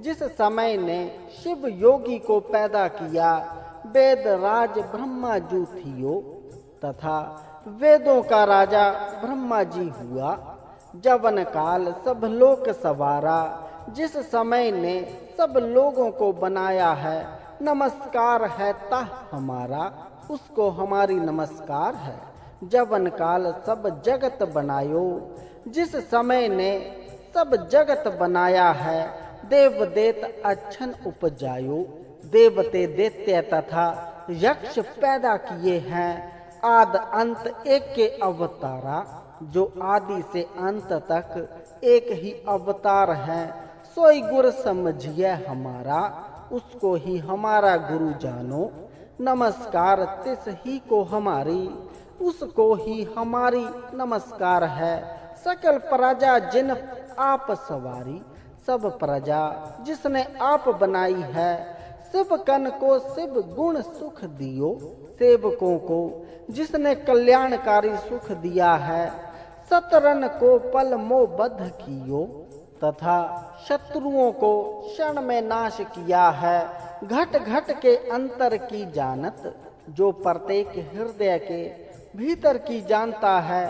जिस समय ने शिव योगी को पैदा किया, वेद राज ब्रह्मा जू थियो, तथा वेदों का राजा ब्रह्मा जी हुआ। जवन काल सब लोक सवारा, जिस समय ने सब लोगों को बनाया है, नमस्कार है ता हमारा, उसको हमारी नमस्कार है। जवन काल सब जगत बनायो, जिस समय ने सब जगत बनाया है, देव देत अच्छन उपजायो। देवते दैत्य तथा यक्ष पैदा किए हैं, आद अंत एक के अवतारा। जो आदि से अंत तक एक ही अवतार है, सोई गुरु समझिए हमारा, उसको ही हमारा गुरु जानो। नमस्कार तिस ही को हमारी, उसको ही हमारी नमस्कार है। सकल प्रजा जिन आप सवारी, सब प्रजा जिसने आप बनाई है। शिव कन को शिव गुण सुख दियो, सेवकों को जिसने कल्याणकारी सुख दिया है। सतरन को पल मोबद्ध कियो, तथा शत्रुओं को क्षण में नाश किया है। घट घट के अंतर की जानत, जो प्रत्येक हृदय के भीतर की जानता है।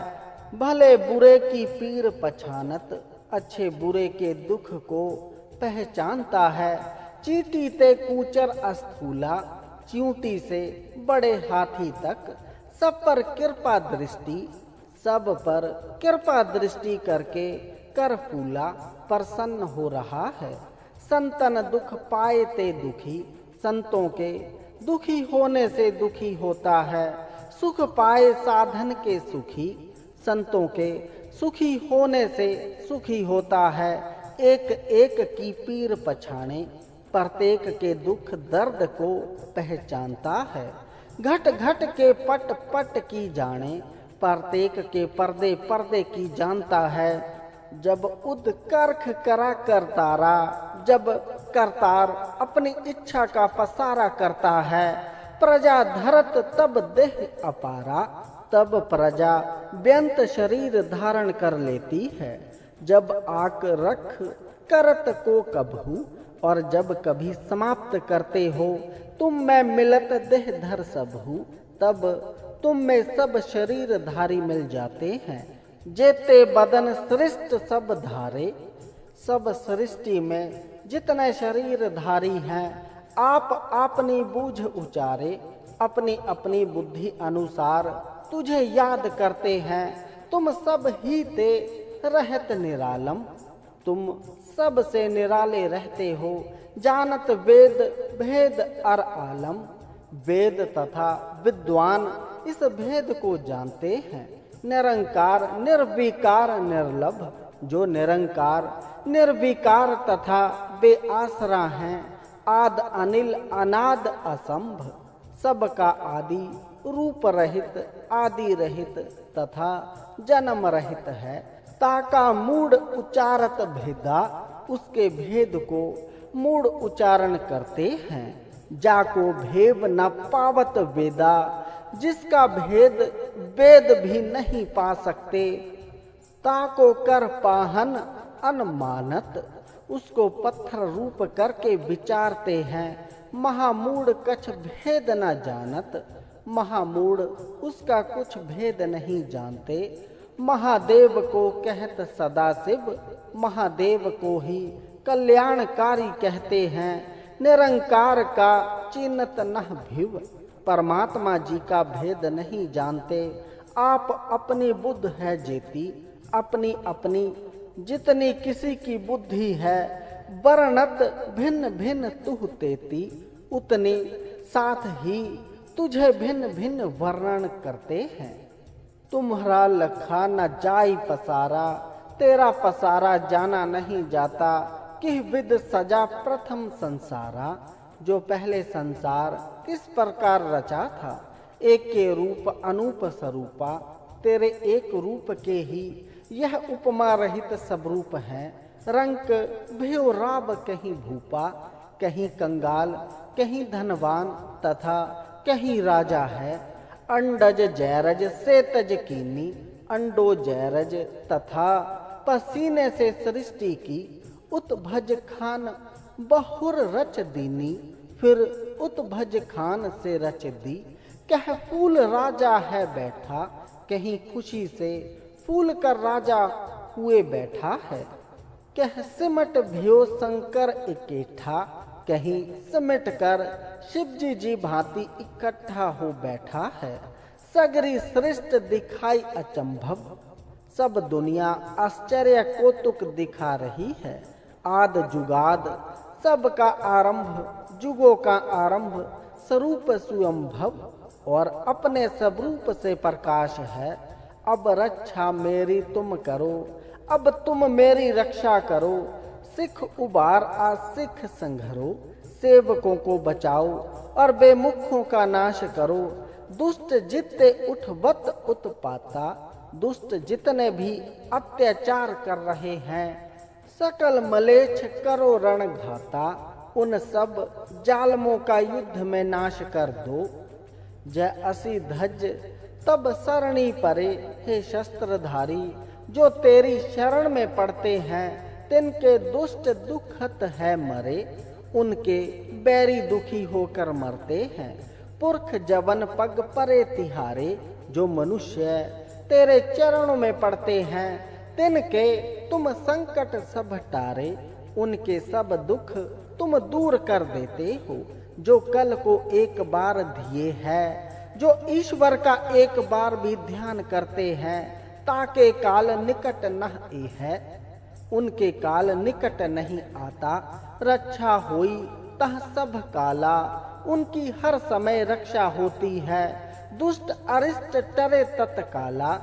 भले बुरे की पीर पछानत, अच्छे बुरे के दुख को पहचानता है। चींटी ते कूचर अस्थूला, चींटी से बड़े हाथी तक, सब पर कृपा दृष्टि, सब पर कृपा दृष्टि करके कर फूला प्रसन्न हो रहा है। संतन दुख पाए ते दुखी, संतों के दुखी होने से दुखी होता है। सुख पाए साधन के सुखी, संतों के सुखी होने से सुखी होता है। एक एक की पीर पछाने, प्रत्येक के दुख दर्द को पहचानता है। घट घट के पट पट की जाने, प्रत्येक के पर्दे पर्दे की जानता है। जब उद्कर्ख करा करतारा, जब करतार अपनी इच्छा का पसारा करता है। प्रजा धरत तब देह अपारा, तब प्रजा व्यंत शरीर धारण कर लेती है। जब आक रख करत को कबहू, और जब कभी समाप्त करते हो तुम में मिलत देह धर सबहू, तब तुम में सब शरीर धारी मिल जाते हैं। जेते बदन सृष्ट सब धारे, सब सृष्टि में जितने शरीर धारी हैं, आप अपनी बूझ उचारे। अपनी अपनी बुद्धि अनुसार तुझे याद करते हैं। तुम सब ही ते रहत निरालम, तुम सब से निराले रहते हो। जानत वेद भेद अर आलम, वेद तथा विद्वान इस भेद को जानते हैं। निरंकार निर्विकार निर्लभ, जो निरंकार निर्विकार तथा बेआसरा हैं। आद अनिल अनाद असंभ, सबका आदि रूप रहित आदि रहित तथा जन्म रहित है। ताका मूड उच्चारत भेदा, उसके भेद को मूड उच्चारण करते हैं। जाको भेद न पावत वेदा, जिसका भेद वेद भी नहीं पा सकते। ताको कर पाहन अनमानत, उसको पत्थर रूप करके विचारते हैं। महामूढ़ कछ भेद न जानत, महामूढ़ उसका कुछ भेद नहीं जानते। महादेव को कहत सदाशिव, महादेव को ही कल्याणकारी कहते हैं। निरंकार का चिन्हत नह भिव, परमात्मा जी का भेद नहीं जानते। आप अपनी बुद्ध है जेती, अपनी अपनी जितनी किसी की बुद्धि है, वर्णत भिन्न भिन्न तुह तेती, उतनी साथ ही तुझे भिन्न भिन्न वर्णन करते हैं। तुम्हारा लखा न जाई पसारा, तेरा पसारा जाना नहीं जाता। किह विद सजा प्रथम संसारा, जो पहले संसार किस प्रकार रचा था। एक के रूप अनूप स्वरूपा, तेरे एक रूप के ही यह उपमा रहित सब रूप हैं। रंक भयो राब कहीं भूपा, कहीं कंगाल कहीं धनवान तथा कहीं राजा है। अंडज जैरज से तज कीनी, अंडो जैरज तथा पसीने से सृष्टि की। उत्भज खान बहुर रच दीनी, फिर उत्भज खान से रच दी। कह फूल राजा है बैठा, कहीं खुशी से फूल कर राजा हुए बैठा है। कह सिमट भ्यो शंकर इकेठा, कहीं सिमट कर शिवजी जी भांति इकट्ठा हो बैठा है। सगरी सृष्ट दिखाई अचंभव, सब दुनिया आश्चर्य कौतुक दिखा रही है। आद जुगाद सबका आरंभ, जुगों का आरंभ स्वरूप स्वयंभव, और अपने स्वरूप से प्रकाश है। अब रक्षा मेरी तुम करो, अब तुम मेरी रक्षा करो। सिख उबार आ सिख संघरो, सेवकों को बचाओ और बेमुखों का नाश करो। दुष्ट जितने उठवत उत्पाता, दुष्ट जितने भी अत्याचार कर रहे हैं। सकल मलेच्छ करो रण घाता, उन सब जालमों का युद्ध में नाश कर दो। जय असी धज तब सरणी परे, हे शस्त्रधारी जो तेरी शरण में पड़ते हैं। तिनके दुष्ट दुखत है मरे, उनके बैरी दुखी होकर मरते हैं। पुरख जवन पग परे तिहारे, जो मनुष्य तेरे चरणों में पड़ते हैं। तिनके तुम संकट सब टारे, उनके सब दुख तुम दूर कर देते हो। जो कल को एक बार धिये है, जो ईश्वर का एक बार भी ध्यान करते हैं। ताके काल निकट न ए है, उनके काल निकट नहीं आता। रक्षा होई तह सब काला, उनकी हर समय रक्षा होती है। दुष्ट अरिष्ट टरे तत्काला,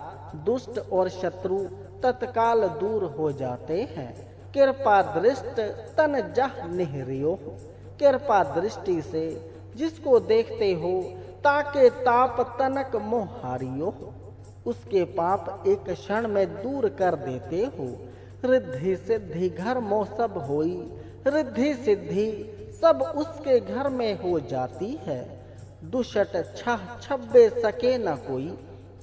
दुष्ट और शत्रु तत्काल दूर हो जाते हैं। कृपा दृष्ट तन जह निहरियो, कृपा दृष्टि से जिसको देखते हो। ताके ताप तनक मोहारियो, उसके पाप एक क्षण में दूर कर देते हो। रिद्धि सिद्धि घर मोह सब होई, रिद्धि सिद्धि सब उसके घर में हो जाती है। दुष्ट छह छब्बे सके न कोई,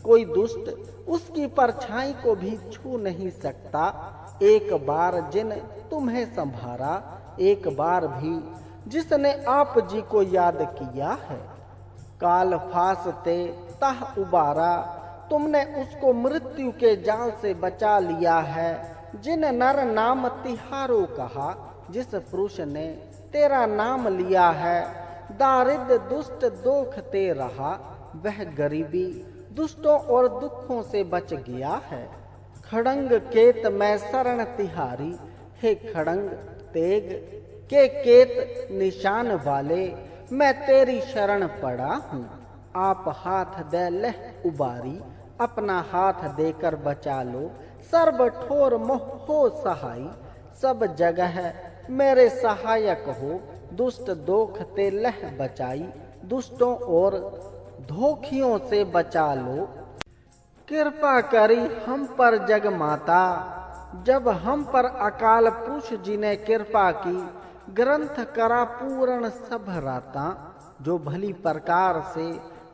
कोई दुष्ट उसकी परछाई को भी छू नहीं सकता। एक बार जिन तुम्हें संभारा, एक बार भी जिसने आप जी को याद किया है। काल फासते तह उबारा, तुमने उसको मृत्यु के जाल से बचा लिया है। जिन नर नाम तिहारो कहा, जिस पुरुष ने तेरा नाम लिया है। दारिद्र दुष्ट दोख ते रहा, वह गरीबी दुष्टों और दुखों से बच गया है। खड़ंग केत मैं शरण तिहारी, हे खड़ंग तेग के केत निशान वाले मैं तेरी शरण पड़ा हूँ। आप हाथ दे लह उबारी, अपना हाथ देकर बचा लो। सर्व ठोर मोह हो सहाय, सब जगह मेरे सहायक हो। दुष्ट दोख ते लह बचाई, दुष्टों और धोखियों से बचा लो। कृपा करी हम पर जग माता, जब हम पर अकाल पुरुष जी ने कृपा की। ग्रंथ करा पूर्ण सब राता, जो भली प्रकार से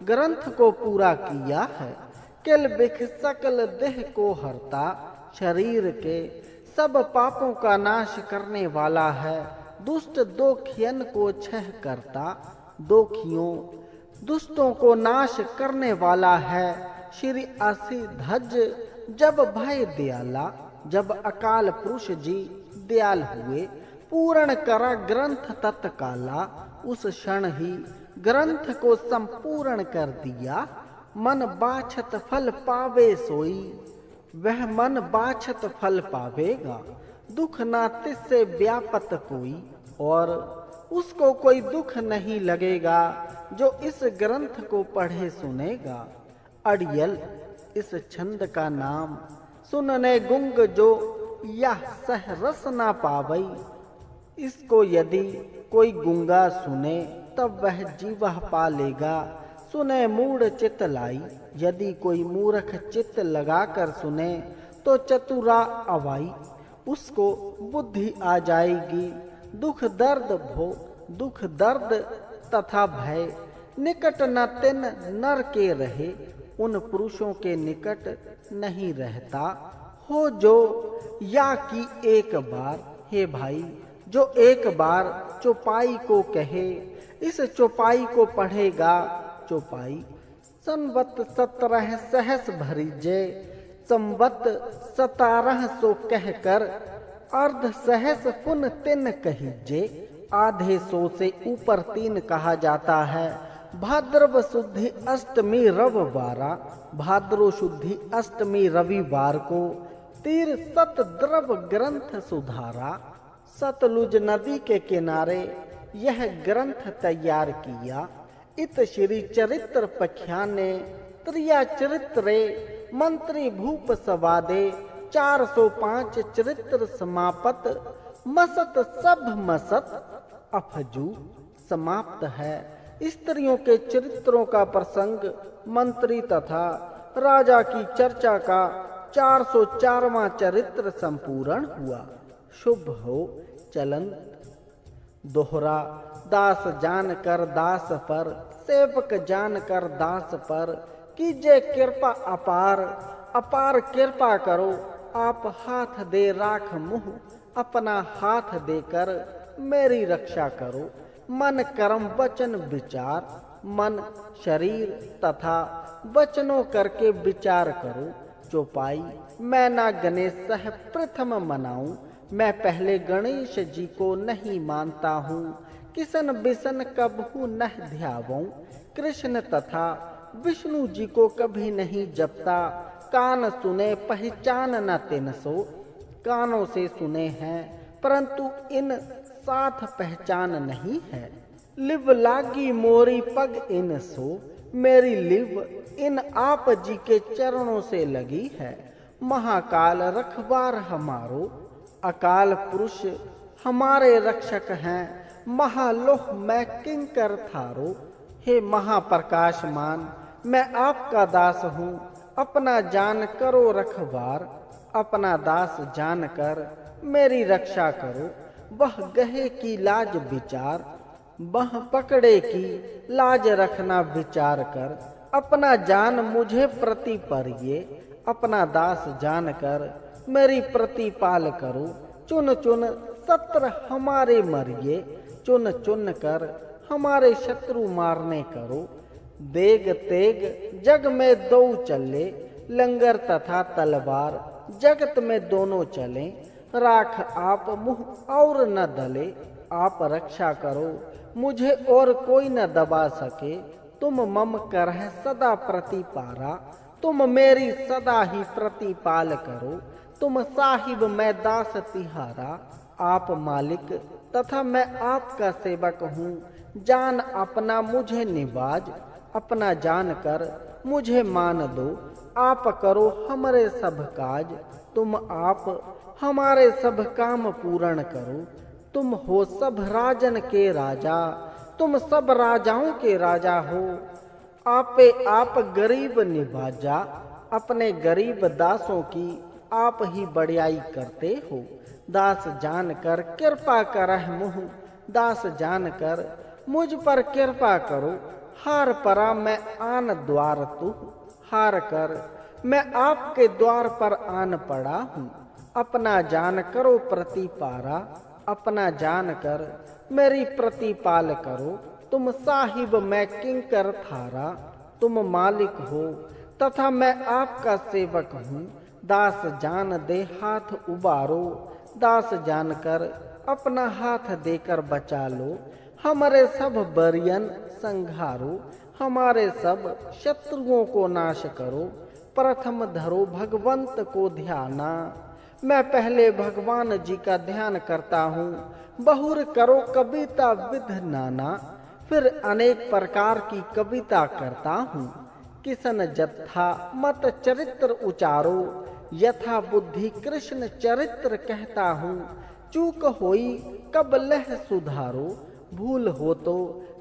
ग्रंथ को पूरा किया है। किल बिख सकल देह को हरता, शरीर के सब पापों का नाश करने वाला है। दुष्ट दोखियन को छह करता, दोखियों दुष्टों को नाश करने वाला है। श्री असी धज जब भय दयाला, जब अकाल पुरुष जी दयाल हुए। पूर्ण करा ग्रंथ तत्काला, उस क्षण ही ग्रंथ को संपूर्ण कर दिया। मन बाछत फल पावे सोई, वह मन बाछत फल पावेगा। दुख ना तिससे व्यापत कोई, और उसको कोई दुख नहीं लगेगा जो इस ग्रंथ को पढ़े सुनेगा। अड़ियल इस छंद का नाम, सुनने गुंग जो यह सह रस ना पावई। इसको यदि कोई गुंगा सुने तब वह जीवह पा लेगा। सुने मूढ़ चित्त लाई, यदि कोई मूर्ख चित्त लगाकर सुने तो चतुरा अवाई, उसको बुद्धि आ जाएगी। दुख दर्द भो, दुख दर्द तथा भय, निकट न तिन नर के रहे, उन पुरुषों के निकट नहीं रहता हो जो या कि एक बार। हे भाई, जो एक बार चौपाई को कहे, इस चौपाई को पढ़ेगा। चौपाई संवत 17 सहस भरीजे, संवत 17 सो कहकर अर्ध सहस पुन 3 कहीजे। आधे सो से ऊपर 3 कहा जाता है। भाद्रव शुद्धि अष्टमी रविवार, भाद्रो शुद्धि अष्टमी रविवार को तीर सत द्रव ग्रंथ सुधारा। सतलुज नदी के किनारे यह ग्रंथ तैयार किया। इत श्री चरित्र पख्याने त्रिया चरित्रे मंत्री भूप सवादे। 405 चरित्र समापत, मसत सब मसत अफजू समाप्त है। स्त्रियों के चरित्रों का प्रसंग, मंत्री तथा राजा की चर्चा का 404वां चरित्र संपूर्ण हुआ। शुभ हो चलंत दोहरा। दास जान कर दास पर, सेवक जान कर दास पर, कीजे कृपा अपार। अपार कृपा करो, आप हाथ दे राख मुँह, अपना हाथ देकर मेरी रक्षा करो। मन कर्म वचन विचार, मन शरीर तथा वचनों करके विचार करो। चौपाई मैं ना गणेश सह प्रथम मनाऊं, मैं पहले गणेश जी को नहीं मानता हूँ। किसन बिसन कबहू न ध्यावऊं, कृष्ण तथा विष्णु जी को कभी नहीं जपता। कान सुने पहचान न तिन सो, कानों से सुने हैं परंतु इन साथ पहचान नहीं है। लिव लागी मोरी पग इन सो, मेरी लिव इन आप जी के चरणों से लगी है। महाकाल रखवार हमारो, अकाल पुरुष हमारे रक्षक हैं। महालोह मैं किंकर थारो, हे महाप्रकाशमान मैं आपका दास हूँ। अपना जान करो रखवार, अपना दास जान कर मेरी रक्षा करो। वह गहे की लाज विचार, वह पकड़े की लाज रखना विचार कर। अपना जान मुझे प्रति परिये, अपना दास जान कर मेरी प्रतिपाल करो। चुन चुन 17 हमारे मरिए, चुन चुन कर हमारे शत्रु मारने करो। देग तेग जग में दो चले, लंगर तथा तलवार जगत में दोनों चले। राख आप मुँह और न दले, आप रक्षा करो मुझे और कोई न दबा सके। तुम मम करह सदा प्रतिपारा, तुम मेरी सदा ही प्रतिपाल करो। तुम साहिब मैं दास तिहारा, आप मालिक तथा मैं आपका सेवक हूँ। जान अपना मुझे निवाज, अपना जान कर मुझे मान दो। आप करो हमारे सब काज, तुम आप हमारे सब काम पूर्ण करो। तुम हो सब राजन के राजा, तुम सब राजाओं के राजा हो। आपे आप गरीब निवाजा, अपने गरीब दासों की आप ही बड़ाई करते हो। दास जानकर कृपा करह मुँह, दास जानकर मुझ पर कृपा करो। हार परा मैं आन द्वार तू, हार कर मैं आपके द्वार पर आन पड़ा हूँ। अपना जान करो प्रतिपारा, अपना जान कर मेरी प्रतिपाल करो। तुम साहिब मैं किंकर थारा, तुम मालिक हो तथा मैं आपका सेवक हूँ। दास जान दे हाथ उबारो, दास जानकर अपना हाथ देकर बचा लो। हमारे सब बरियन संघारो, हमारे सब शत्रुओं को नाश करो। प्रथम धरो भगवंत को ध्याना, मैं पहले भगवान जी का ध्यान करता हूँ। बहुर करो कविता विध नाना, फिर अनेक प्रकार की कविता करता हूँ। किसन जत्था मत चरित्र उचारो, यथा बुद्धि कृष्ण चरित्र कहता हूँ। चूक होई कब लह सुधारो, भूल हो तो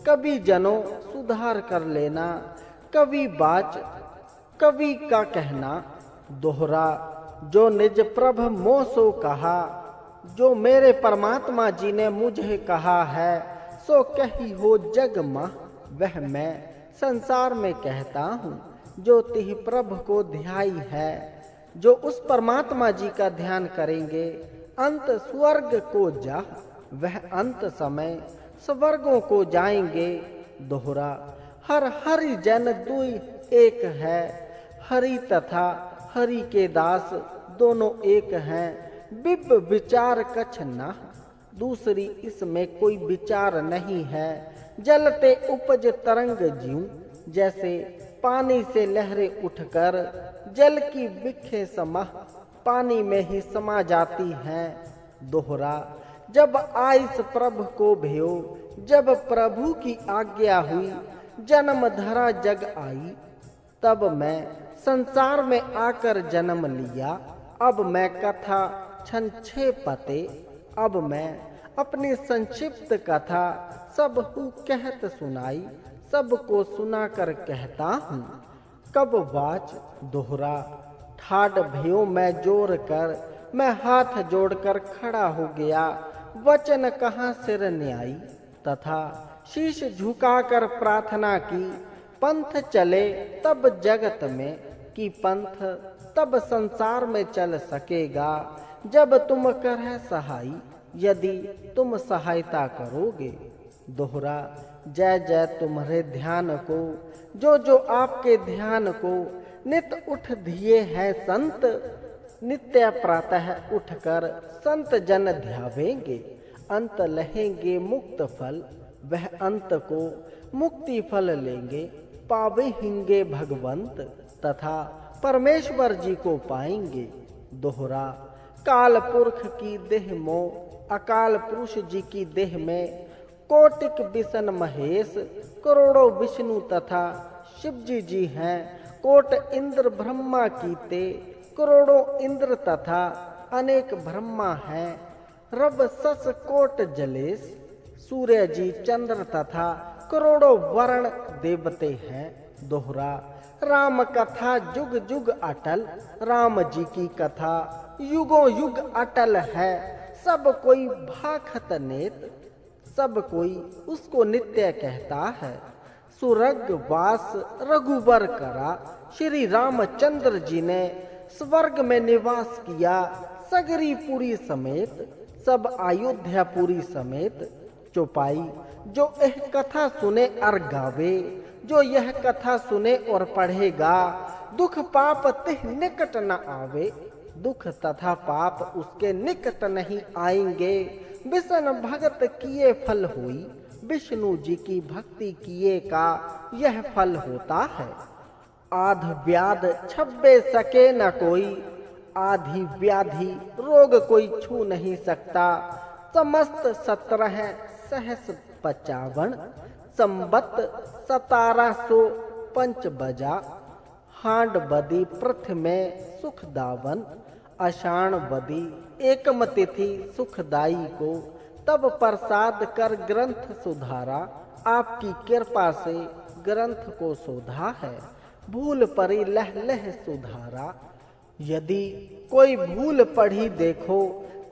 कभी जनो सुधार कर लेना। कवि बाच कवि का कहना दोहरा, जो निज प्रभ मोह सो कहा, जो मेरे परमात्मा जी ने मुझे कहा है, सो कही हो जग मह वह मैं संसार में कहता हूँ। जो तिह प्रभ को ध्याई है, जो उस परमात्मा जी का ध्यान करेंगे, अंत स्वर्ग को जा वह अंत समय स्वर्गों को जाएंगे। दोहरा, हर हरि जन दुई एक है, हरि तथा हरि के दास दोनों एक हैं। बिब विचार कछ न, दूसरी इसमें कोई विचार नहीं है। जलते उपज तरंग ज्यों, जैसे पानी से लहरें उठकर जल की बिखे समह पानी में ही समा जाती हैं। दोहरा, जब आइस प्रभु को भयो, जब प्रभु की आज्ञा हुई, जन्म धरा जग आई, तब मैं संसार में आकर जन्म लिया। अब मैं कथा संक्षेपते, अब मैं अपनी संक्षिप्त कथा सबको कहत सुनाई, सबको सुनाकर कहता हूँ। कब वाच दोहरा, ठाड भयो मैं जोर कर, मैं हाथ जोड़कर खड़ा हो गया। वचन कहाँ सिर न्यायी, तथा शीश झुकाकर प्रार्थना की। पंथ चले तब जगत में, कि पंथ तब संसार में चल सकेगा, जब तुम करह सहाई, यदि तुम सहायता करोगे। दोहरा, जय जय तुम्हारे ध्यान को, जो जो आपके ध्यान को नित उठ दिए हैं संत। नित्य प्रातः उठकर संत जन ध्यावेंगे, अंत लहेंगे मुक्त फल, वह अंत को मुक्ति फल लेंगे। पावे हिंगे भगवंत, तथा परमेश्वर जी को पाएंगे। दोहरा, काल पुरख की देह मोह, अकाल पुरुष जी की देह में कोटिक विष्ण महेश, करोड़ों विष्णु तथा शिव जी हैं। कोट इंद्र ब्रह्मा की ते, करोड़ों इंद्र तथा अनेक ब्रह्मा हैं। रब सस कोट जलेश, सूर्य जी चंद्र तथा करोड़ों वर्ण देवते हैं। दोहरा, राम कथा जुग जुग अटल, राम जी की कथा युगों युग अटल है। सब कोई भाखत नेत, सब कोई उसको नित्य कहता है। सुरग वास रघुबर करा, श्री रामचंद्र जी ने स्वर्ग में निवास किया। सगरीपुरी समेत, सब अयोध्यापुरी समेत। चौपाई, जो यह कथा सुने और गावे, जो यह कथा सुने और पढ़ेगा, दुख पाप तिह निकट न आवे। दुख तथा पाप उसके निकट नहीं आएंगे। विष्णु भगत किए फल हुई, विष्णु जी की भक्ति किए का यह फल होता है। आध व्याध छब्बे सके न कोई, आधी व्याधि रोग कोई छू नहीं सकता। समस्त 17 सहस 55, संबत 1705 बजा। हांड बदी प्रथ में सुख दावन, अषाण बदी एकम तिथि सुखदाई को। तब प्रसाद कर ग्रंथ सुधारा, आपकी कृपा से ग्रंथ को शोधा है। भूल परी लह लह सुधारा, यदि कोई भूल पढ़ी देखो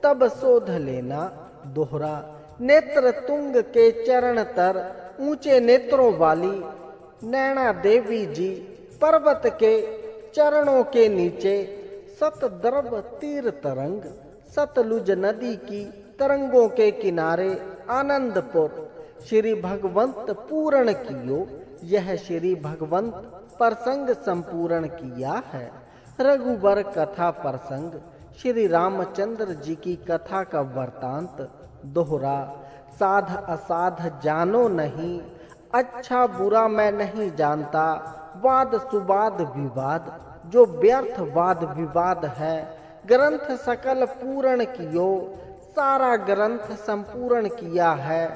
तब शोध लेना। दोहरा, नेत्र तुंग के चरण तर, ऊंचे नेत्रों वाली नैना देवी जी पर्वत के चरणों के नीचे सतद्रव तीर तरंग, सतलुज नदी की तरंगों के किनारे आनंदपुर। श्री भगवंत पूर्ण कियो, यह श्री भगवंत प्रसंग संपूर्ण किया है। रघुबर कथा प्रसंग, श्री रामचंद्र जी की कथा का वृतांत। दोहरा, साध असाध जानो नहीं, अच्छा बुरा मैं नहीं जानता। वाद सुवाद विवाद जो व्यर्थ वाद विवाद है, ग्रंथ सकल पूर्ण कियो, सारा ग्रंथ संपूर्ण किया है।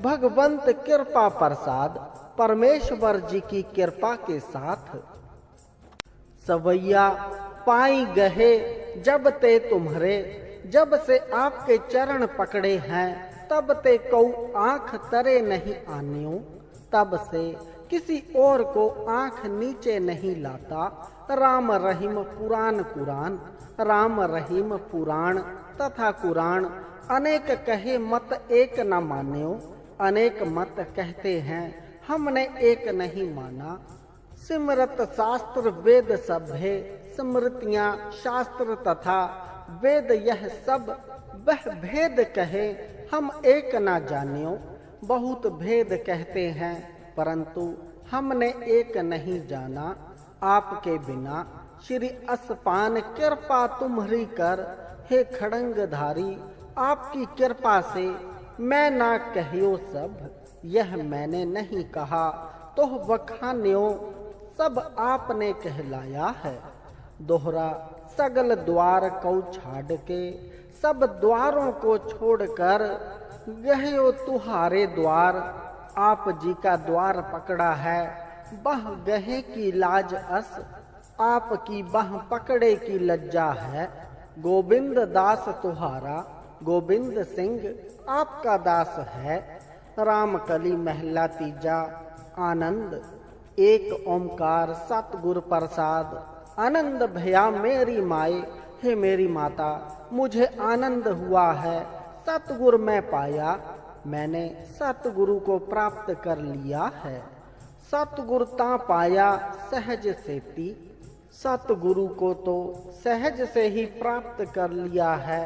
भगवंत कृपा प्रसाद परमेश्वर जी की कृपा के साथ। सवैया पाई गहे जब ते तुम्हारे, जब से आपके चरण पकड़े हैं, तब ते कऊ आंख तरे नहीं आन्यो। तब से किसी और को आंख नीचे नहीं लाता। राम रहीम पुराण कुरान, राम रहीम पुराण तथा कुरान। अनेक कहे मत एक न मान्यो, अनेक मत कहते हैं हमने एक नहीं माना। सिमरत शास्त्र वेद सब है, स्मृतियाँ शास्त्र तथा वेद यह सब वह भेद कहे हम एक ना जान्यो। बहुत भेद कहते हैं परंतु हमने एक नहीं जाना। आपके बिना श्री असपान कृपा तुम्हारी कर, हे खड़ंगधारी आपकी कृपा से मैं ना कहियो सब। यह मैंने नहीं कहा तो बखान्यो, सब आपने कहलाया है। दोहरा सगल द्वार को छाड़ के, सब द्वारों को छोड़कर गयो तुहारे द्वार। आप जी का द्वार पकड़ा है बह गहे की लाज अस, आपकी बह पकड़े की लज्जा है। गोविंद दास तुहारा, गोविंद सिंह आपका दास है। राम कली महला तीजा आनंद, एक ओंकार सतगुर प्रसाद। आनंद भया मेरी माए, हे मेरी माता मुझे आनंद हुआ है। सतगुरु मैं पाया, मैंने सतगुरु को प्राप्त कर लिया है। सतगुरु ता पाया सहज सेती, सतगुरु को तो सहज से ही प्राप्त कर लिया है।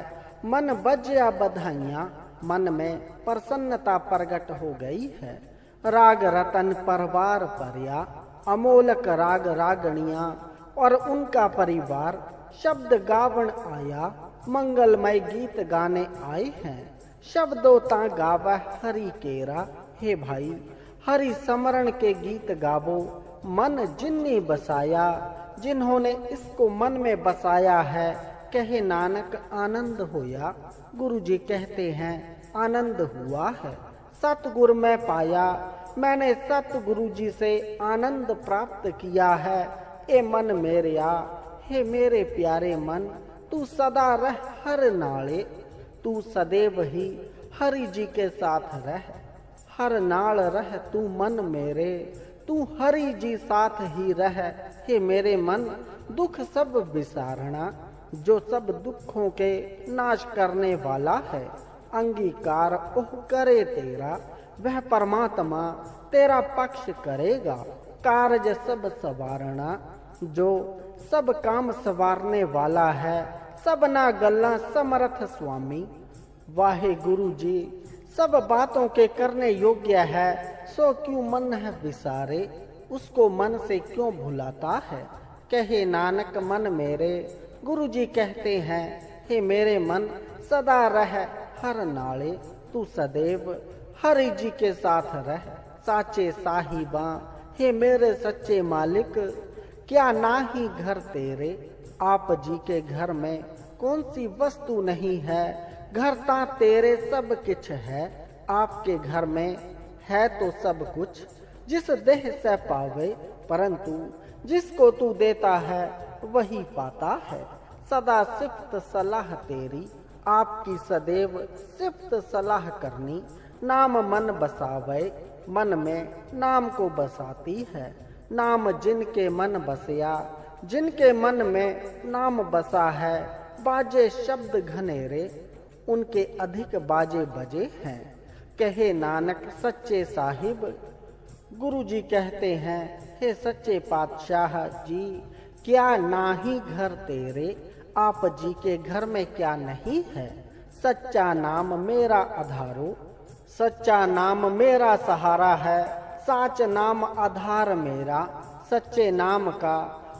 मन बज्या बधाइयाँ, मन में प्रसन्नता प्रकट हो गई है। राग रतन परवार पर्या, अमोलक राग रागणियाँ और उनका परिवार शब्द गावन आया। मंगलमय गीत गाने आए हैं, शब्दों ता गावा हरि केरा। हे भाई हरि समरण के गीत गावो, मन जिन्नी बसाया, जिन्होंने इसको मन में बसाया है। कहे नानक आनंद होया, गुरु जी कहते हैं आनंद हुआ है। सतगुरु मैं पाया, मैंने सतगुरु जी से आनंद प्राप्त किया है। ए मन मेरेया, हे मेरे प्यारे मन, तू सदा रह हर नाले। तू सदैव ही हरि जी के साथ रह, हर नाल रह तू मन मेरे। तू हरि जी साथ ही रह, हे मेरे मन दुख सब विसारना, जो सब दुखों के नाश करने वाला है। अंगीकार ओह करे तेरा, वह परमात्मा तेरा पक्ष करेगा। कार्य सब सवारना, जो सब काम सवारने वाला है। सबना गल्ला समर्थ स्वामी, वाहे गुरु जी सब बातों के करने योग्य है। सो क्यों मन है विसारे, उसको मन से क्यों भुलाता है। कहे नानक मन मेरे, गुरु जी कहते हैं हे मेरे मन सदा रह हर नाले। तू सदैव हरि जी के साथ रह। साचे साहिबा, हे मेरे सच्चे मालिक, क्या ना ही घर तेरे। आप जी के घर में कौन सी वस्तु नहीं है, घर ता तेरे सब कुछ है। आपके घर में है तो सब कुछ, जिस देह से पावे, परंतु जिसको तू देता है वही पाता है। सदा सिफ्त सलाह तेरी, आपकी सदैव सिफ्त सलाह करनी। नाम मन बसावे, मन में नाम को बसाती है। नाम जिनके मन बसया, जिनके मन में नाम बसा है। बाजे शब्द घनेरे, उनके अधिक बाजे बजे हैं। कहे नानक सच्चे साहिब, गुरु जी कहते हैं हे सच्चे पातशाह जी, क्या नाही घर तेरे। आप जी के घर में क्या नहीं है। सच्चा नाम मेरा आधारो, सच्चा नाम मेरा सहारा है। साच नाम आधार मेरा, सच्चे नाम का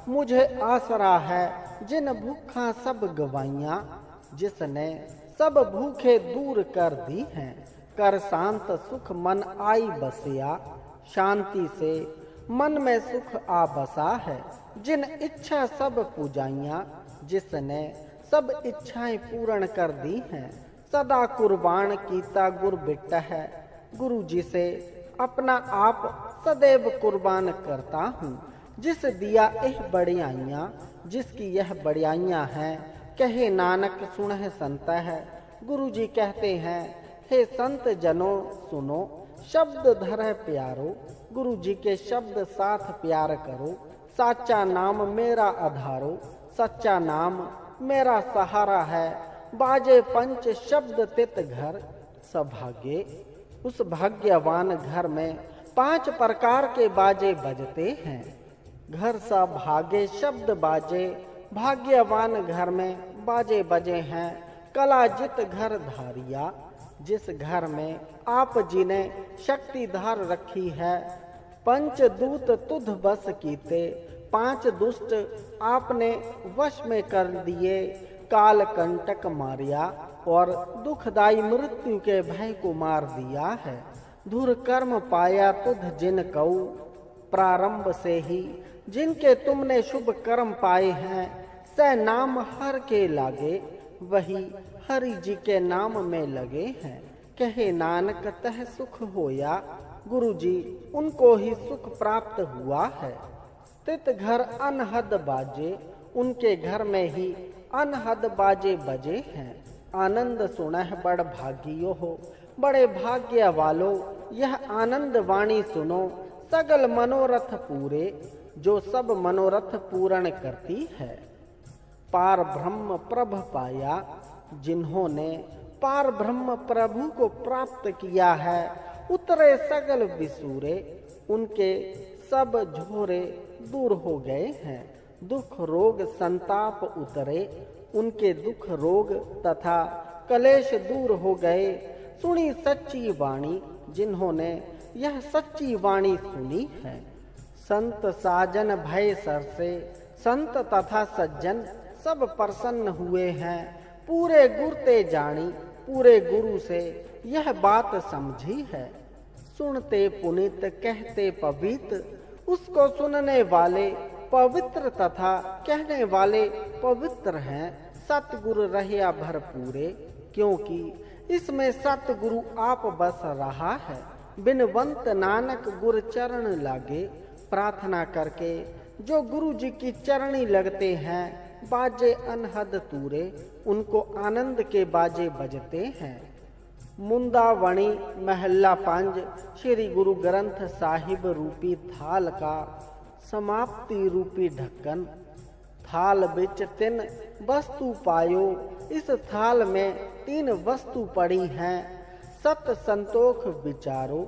मुझे आसरा है। जिन भूखा सब गवाइयाँ, जिसने सब भूखे दूर कर दी हैं। कर शांत सुख मन आई बसिया। शांति से मन में सुख आ बसा है। जिन इच्छा सब पूजाइयाँ, जिसने सब इच्छाएं पूर्ण कर दी हैं। सदा कुर्बान कीता गुर बिट्टा है। गुरु जी से अपना आप सदैव कुर्बान करता हूँ। जिस दिया यह बड़ियाइयाँ, जिसकी यह बड़ियाइयाँ हैं, कहे नानक सुनह संत है। गुरु जी कहते हैं, हे संत जनों सुनो, शब्द धरह प्यारो। गुरु जी के शब्द साथ प्यार करो। साचा नाम मेरा आधारो, सच्चा नाम मेरा सहारा है। बाजे पंच शब्द तित घर, सभाग्य उस भाग्यवान घर में 5 प्रकार के बाजे बजते हैं। घर सा भागे शब्द बाजे, भाग्यवान घर में बाजे बजे हैं। कला जित घर धारिया, जिस घर में आप जी ने शक्ति धार रखी है। पंच दूत तुध बस कीते, 5 दुष्ट आपने वश में कर दिए। काल कंटक मारिया और दुखदाई मृत्यु के भय को मार दिया है। धुर कर्म पाया तुध जिन कऊ, प्रारंभ से ही जिनके तुमने शुभ कर्म पाए हैं। सै नाम हर के लागे, वही हरि जी के नाम में लगे हैं। कहे नानक तह सुख होया, गुरु जी उनको ही सुख प्राप्त हुआ है। तित घर अनहद बाजे, उनके घर में ही अनहद बाजे बजे हैं। आनंद सुनह बड़ भागियो हो, बड़े भाग्य वालो यह आनंद वाणी सुनो। सगल मनोरथ पूरे, जो सब मनोरथ पूर्ण करती है। पार ब्रह्म प्रभ पाया, जिन्होंने पार ब्रह्म प्रभु को प्राप्त किया है। उतरे सगल विसूरे, उनके सब झोरे दूर हो गए हैं। दुख रोग संताप उतरे, उनके दुख रोग तथा कलेश दूर हो गए। सुनी सच्ची वाणी, जिन्होंने यह सच्ची वाणी सुनी है। संत साजन भय सर से, संत तथा सज्जन सब प्रसन्न हुए हैं। पूरे गुरते जानी, पूरे गुरु से यह बात समझी है। सुनते पुनीत कहते पवित्र, उसको सुनने वाले पवित्र तथा कहने वाले पवित्र हैं। सतगुरु रहिया भरपूरे, क्योंकि इसमें सतगुरु आप बस रहा है। बिनवंत नानक गुर चरण लागे, प्रार्थना करके जो गुरु जी की चरणी लगते हैं। बाजे अनहद तूरे, उनको आनंद के बाजे बजते हैं। मुंदावणी महल्ला 5 श्री गुरु ग्रंथ साहिब रूपी थाल का समाप्ति रूपी ढक्कन। थाल बिच 3 वस्तु पायो, इस थाल में 3 वस्तु पड़ी हैं। सत संतोष विचारो,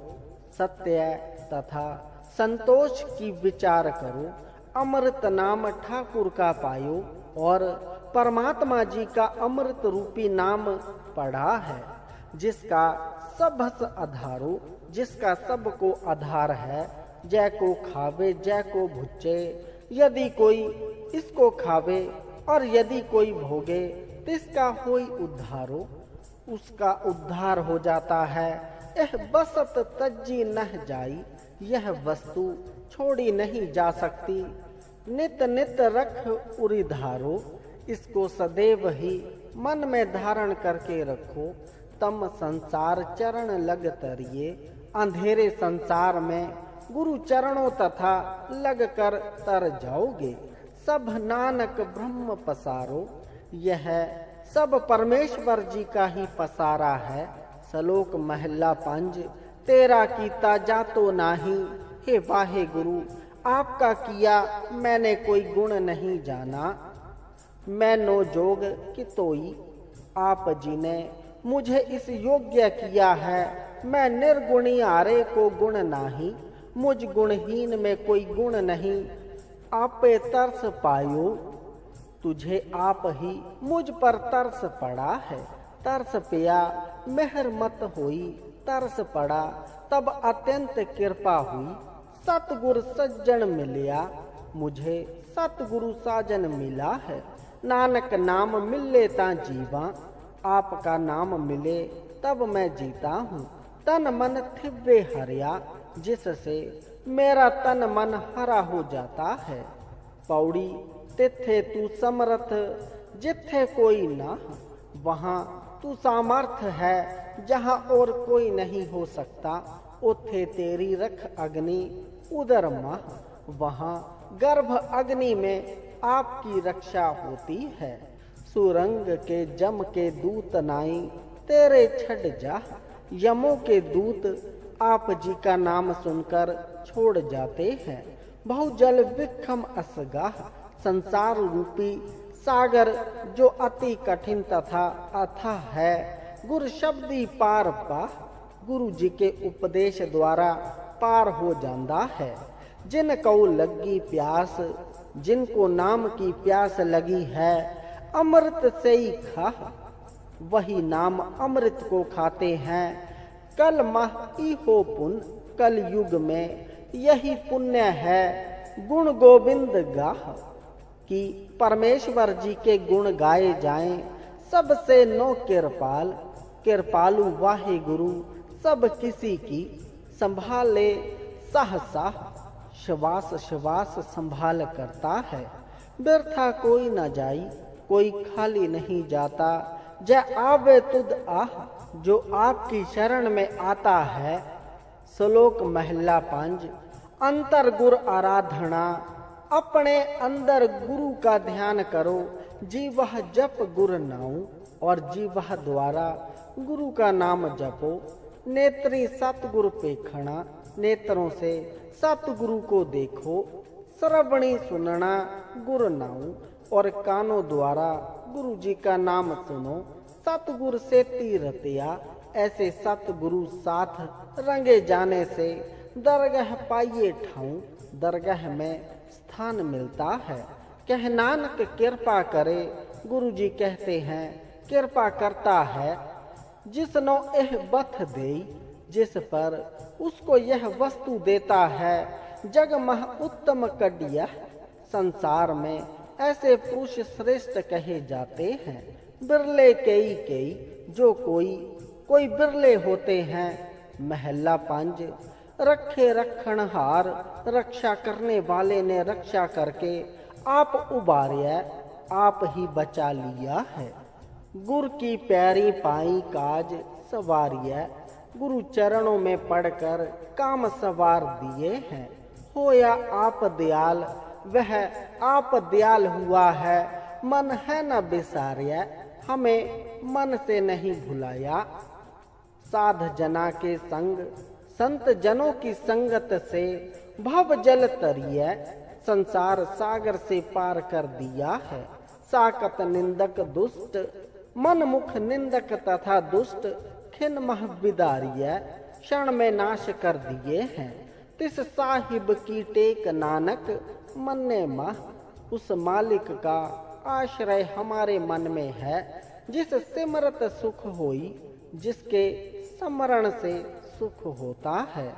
सत्य तथा संतोष की विचार करो। अमृत नाम ठाकुर का पायो, और परमात्मा जी का अमृत रूपी नाम पढ़ा है। जिसका सबस आधारो, जिसका सबको आधार है। जय को खावे जय को भुच्चे, यदि कोई इसको खावे और यदि कोई भोगे, तिसका होई उद्धारो, उसका उद्धार हो जाता है। यह बसत तज्जी नह जाई, यह वस्तु छोड़ी नहीं जा सकती। नित नित रख उरिधारो, इसको सदैव ही मन में धारण करके रखो। तम संसार चरण लग तरिए, अंधेरे संसार में गुरु चरणों तथा लग कर तर जाओगे। सब नानक ब्रह्म पसारो, यह सब परमेश्वर जी का ही पसारा है। सलोक महल्ला 5 तेरा कीता जातो नाही, हे वाहे गुरु आपका किया मैंने कोई गुण नहीं जाना। मैं नो जोग कि तोई, आप जी ने मुझे इस योग्य किया है। मैं निर्गुणी आरे को गुण नाही, मुझ गुणहीन में कोई गुण नहीं। आपे तरस पायो, तुझे आप ही मुझ पर तरस पड़ा है। तरस पिया मेहर मत होई, तरस पड़ा तब अत्यंत कृपा हुई। सतगुरु सज्जन मिलिया, मुझे सतगुरु साजन मिला है। नानक नाम मिले ता जीवा, आपका नाम मिले तब मैं जीता हूँ। तन मन थिव्वे हरिया, जिससे मेरा तन मन हरा हो जाता है। पौड़ी तिथे तू समर्थ, जिथे कोई ना, वहाँ तू सामर्थ्य है जहाँ और कोई नहीं हो सकता। उथे तेरी रख अग्नि उदर माह, वहाँ गर्भ अग्नि में आपकी रक्षा होती है। सुरंग के जम के दूत नाई तेरे छड़ जा, यमों के दूत आप जी का नाम सुनकर छोड़ जाते हैं। बहुजल विक्रम असगाह, संसार रूपी सागर जो अति कठिन तथा अथाह है, गुरु शब्दी पार पा, गुरु जी के उपदेश द्वारा पार हो जाता है। जिनको लगी प्यास, जिनको नाम की प्यास लगी है, अमृत से ही खा, वही नाम अमृत को खाते हैं। कल माह इहो पुण्य, कल युग में यही पुण्य है। गुण गोविंद गाह, कि परमेश्वर जी के गुण गाए जाएं। सबसे नो कृपाल, कृपालु वाहे गुरु सब किसी की संभाले। सहसा श्वास श्वास संभाल करता है, व्यर्था कोई न जाई, कोई खाली नहीं जाता। जय आवे तुद आह, जो आपकी शरण में आता है। श्लोक महला 5। अंतर गुर आराधना, अपने अंदर गुरु का ध्यान करो। जीवह जप गुर नाऊ, और जीवह द्वारा गुरु का नाम जपो। नेत्री सतगुरु पेखणा, नेत्रों से सतगुरु को देखो। श्रवणी सुनना गुरु नाऊ, और कानों द्वारा गुरु जी का नाम सुनो। सतगुरु से तीरतिया, ऐसे सतगुरु साथ रंगे जाने से दरगाह पाइये ठाऊं, दरगाह में स्थान मिलता है। कह नानक कृपा करे, गुरु जी कहते हैं कृपा करता है। जिसनो यह बथ दे, जिस पर उसको यह वस्तु देता है। जग मह उत्तम कडिया, संसार में ऐसे पुरुष श्रेष्ठ कहे जाते हैं। बिरले कई जो कोई बिरले होते हैं। महला 5। रखे रखणहार, रक्षा करने वाले ने रक्षा करके आप उबारिया, आप ही बचा लिया है। गुर की पैरी पाई काज सवारिया, गुरु चरणों में पढ़कर काम सवार दिए हैं। होया आप दयाल, वह आप दयाल हुआ है। मन है न बिसारिया, हमें मन से नहीं भुलाया। साध जना के संग, संत जनों की संगत से भव जल तरिया, संसार सागर से पार कर दिया है। साकत निंदक दुष्ट, मन मुख निंदक तथा दुष्ट खिन मह बिदारिया, क्षण में नाश कर दिए हैं। तिस साहिब की टेक नानक मन्ने माह, उस मालिक का आश्रय हमारे मन में है। जिस सिमरत सुख होई, जिसके स्मरण से सुख होता है।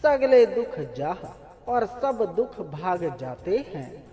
सगले दुख जाह, और सब दुख भाग जाते हैं।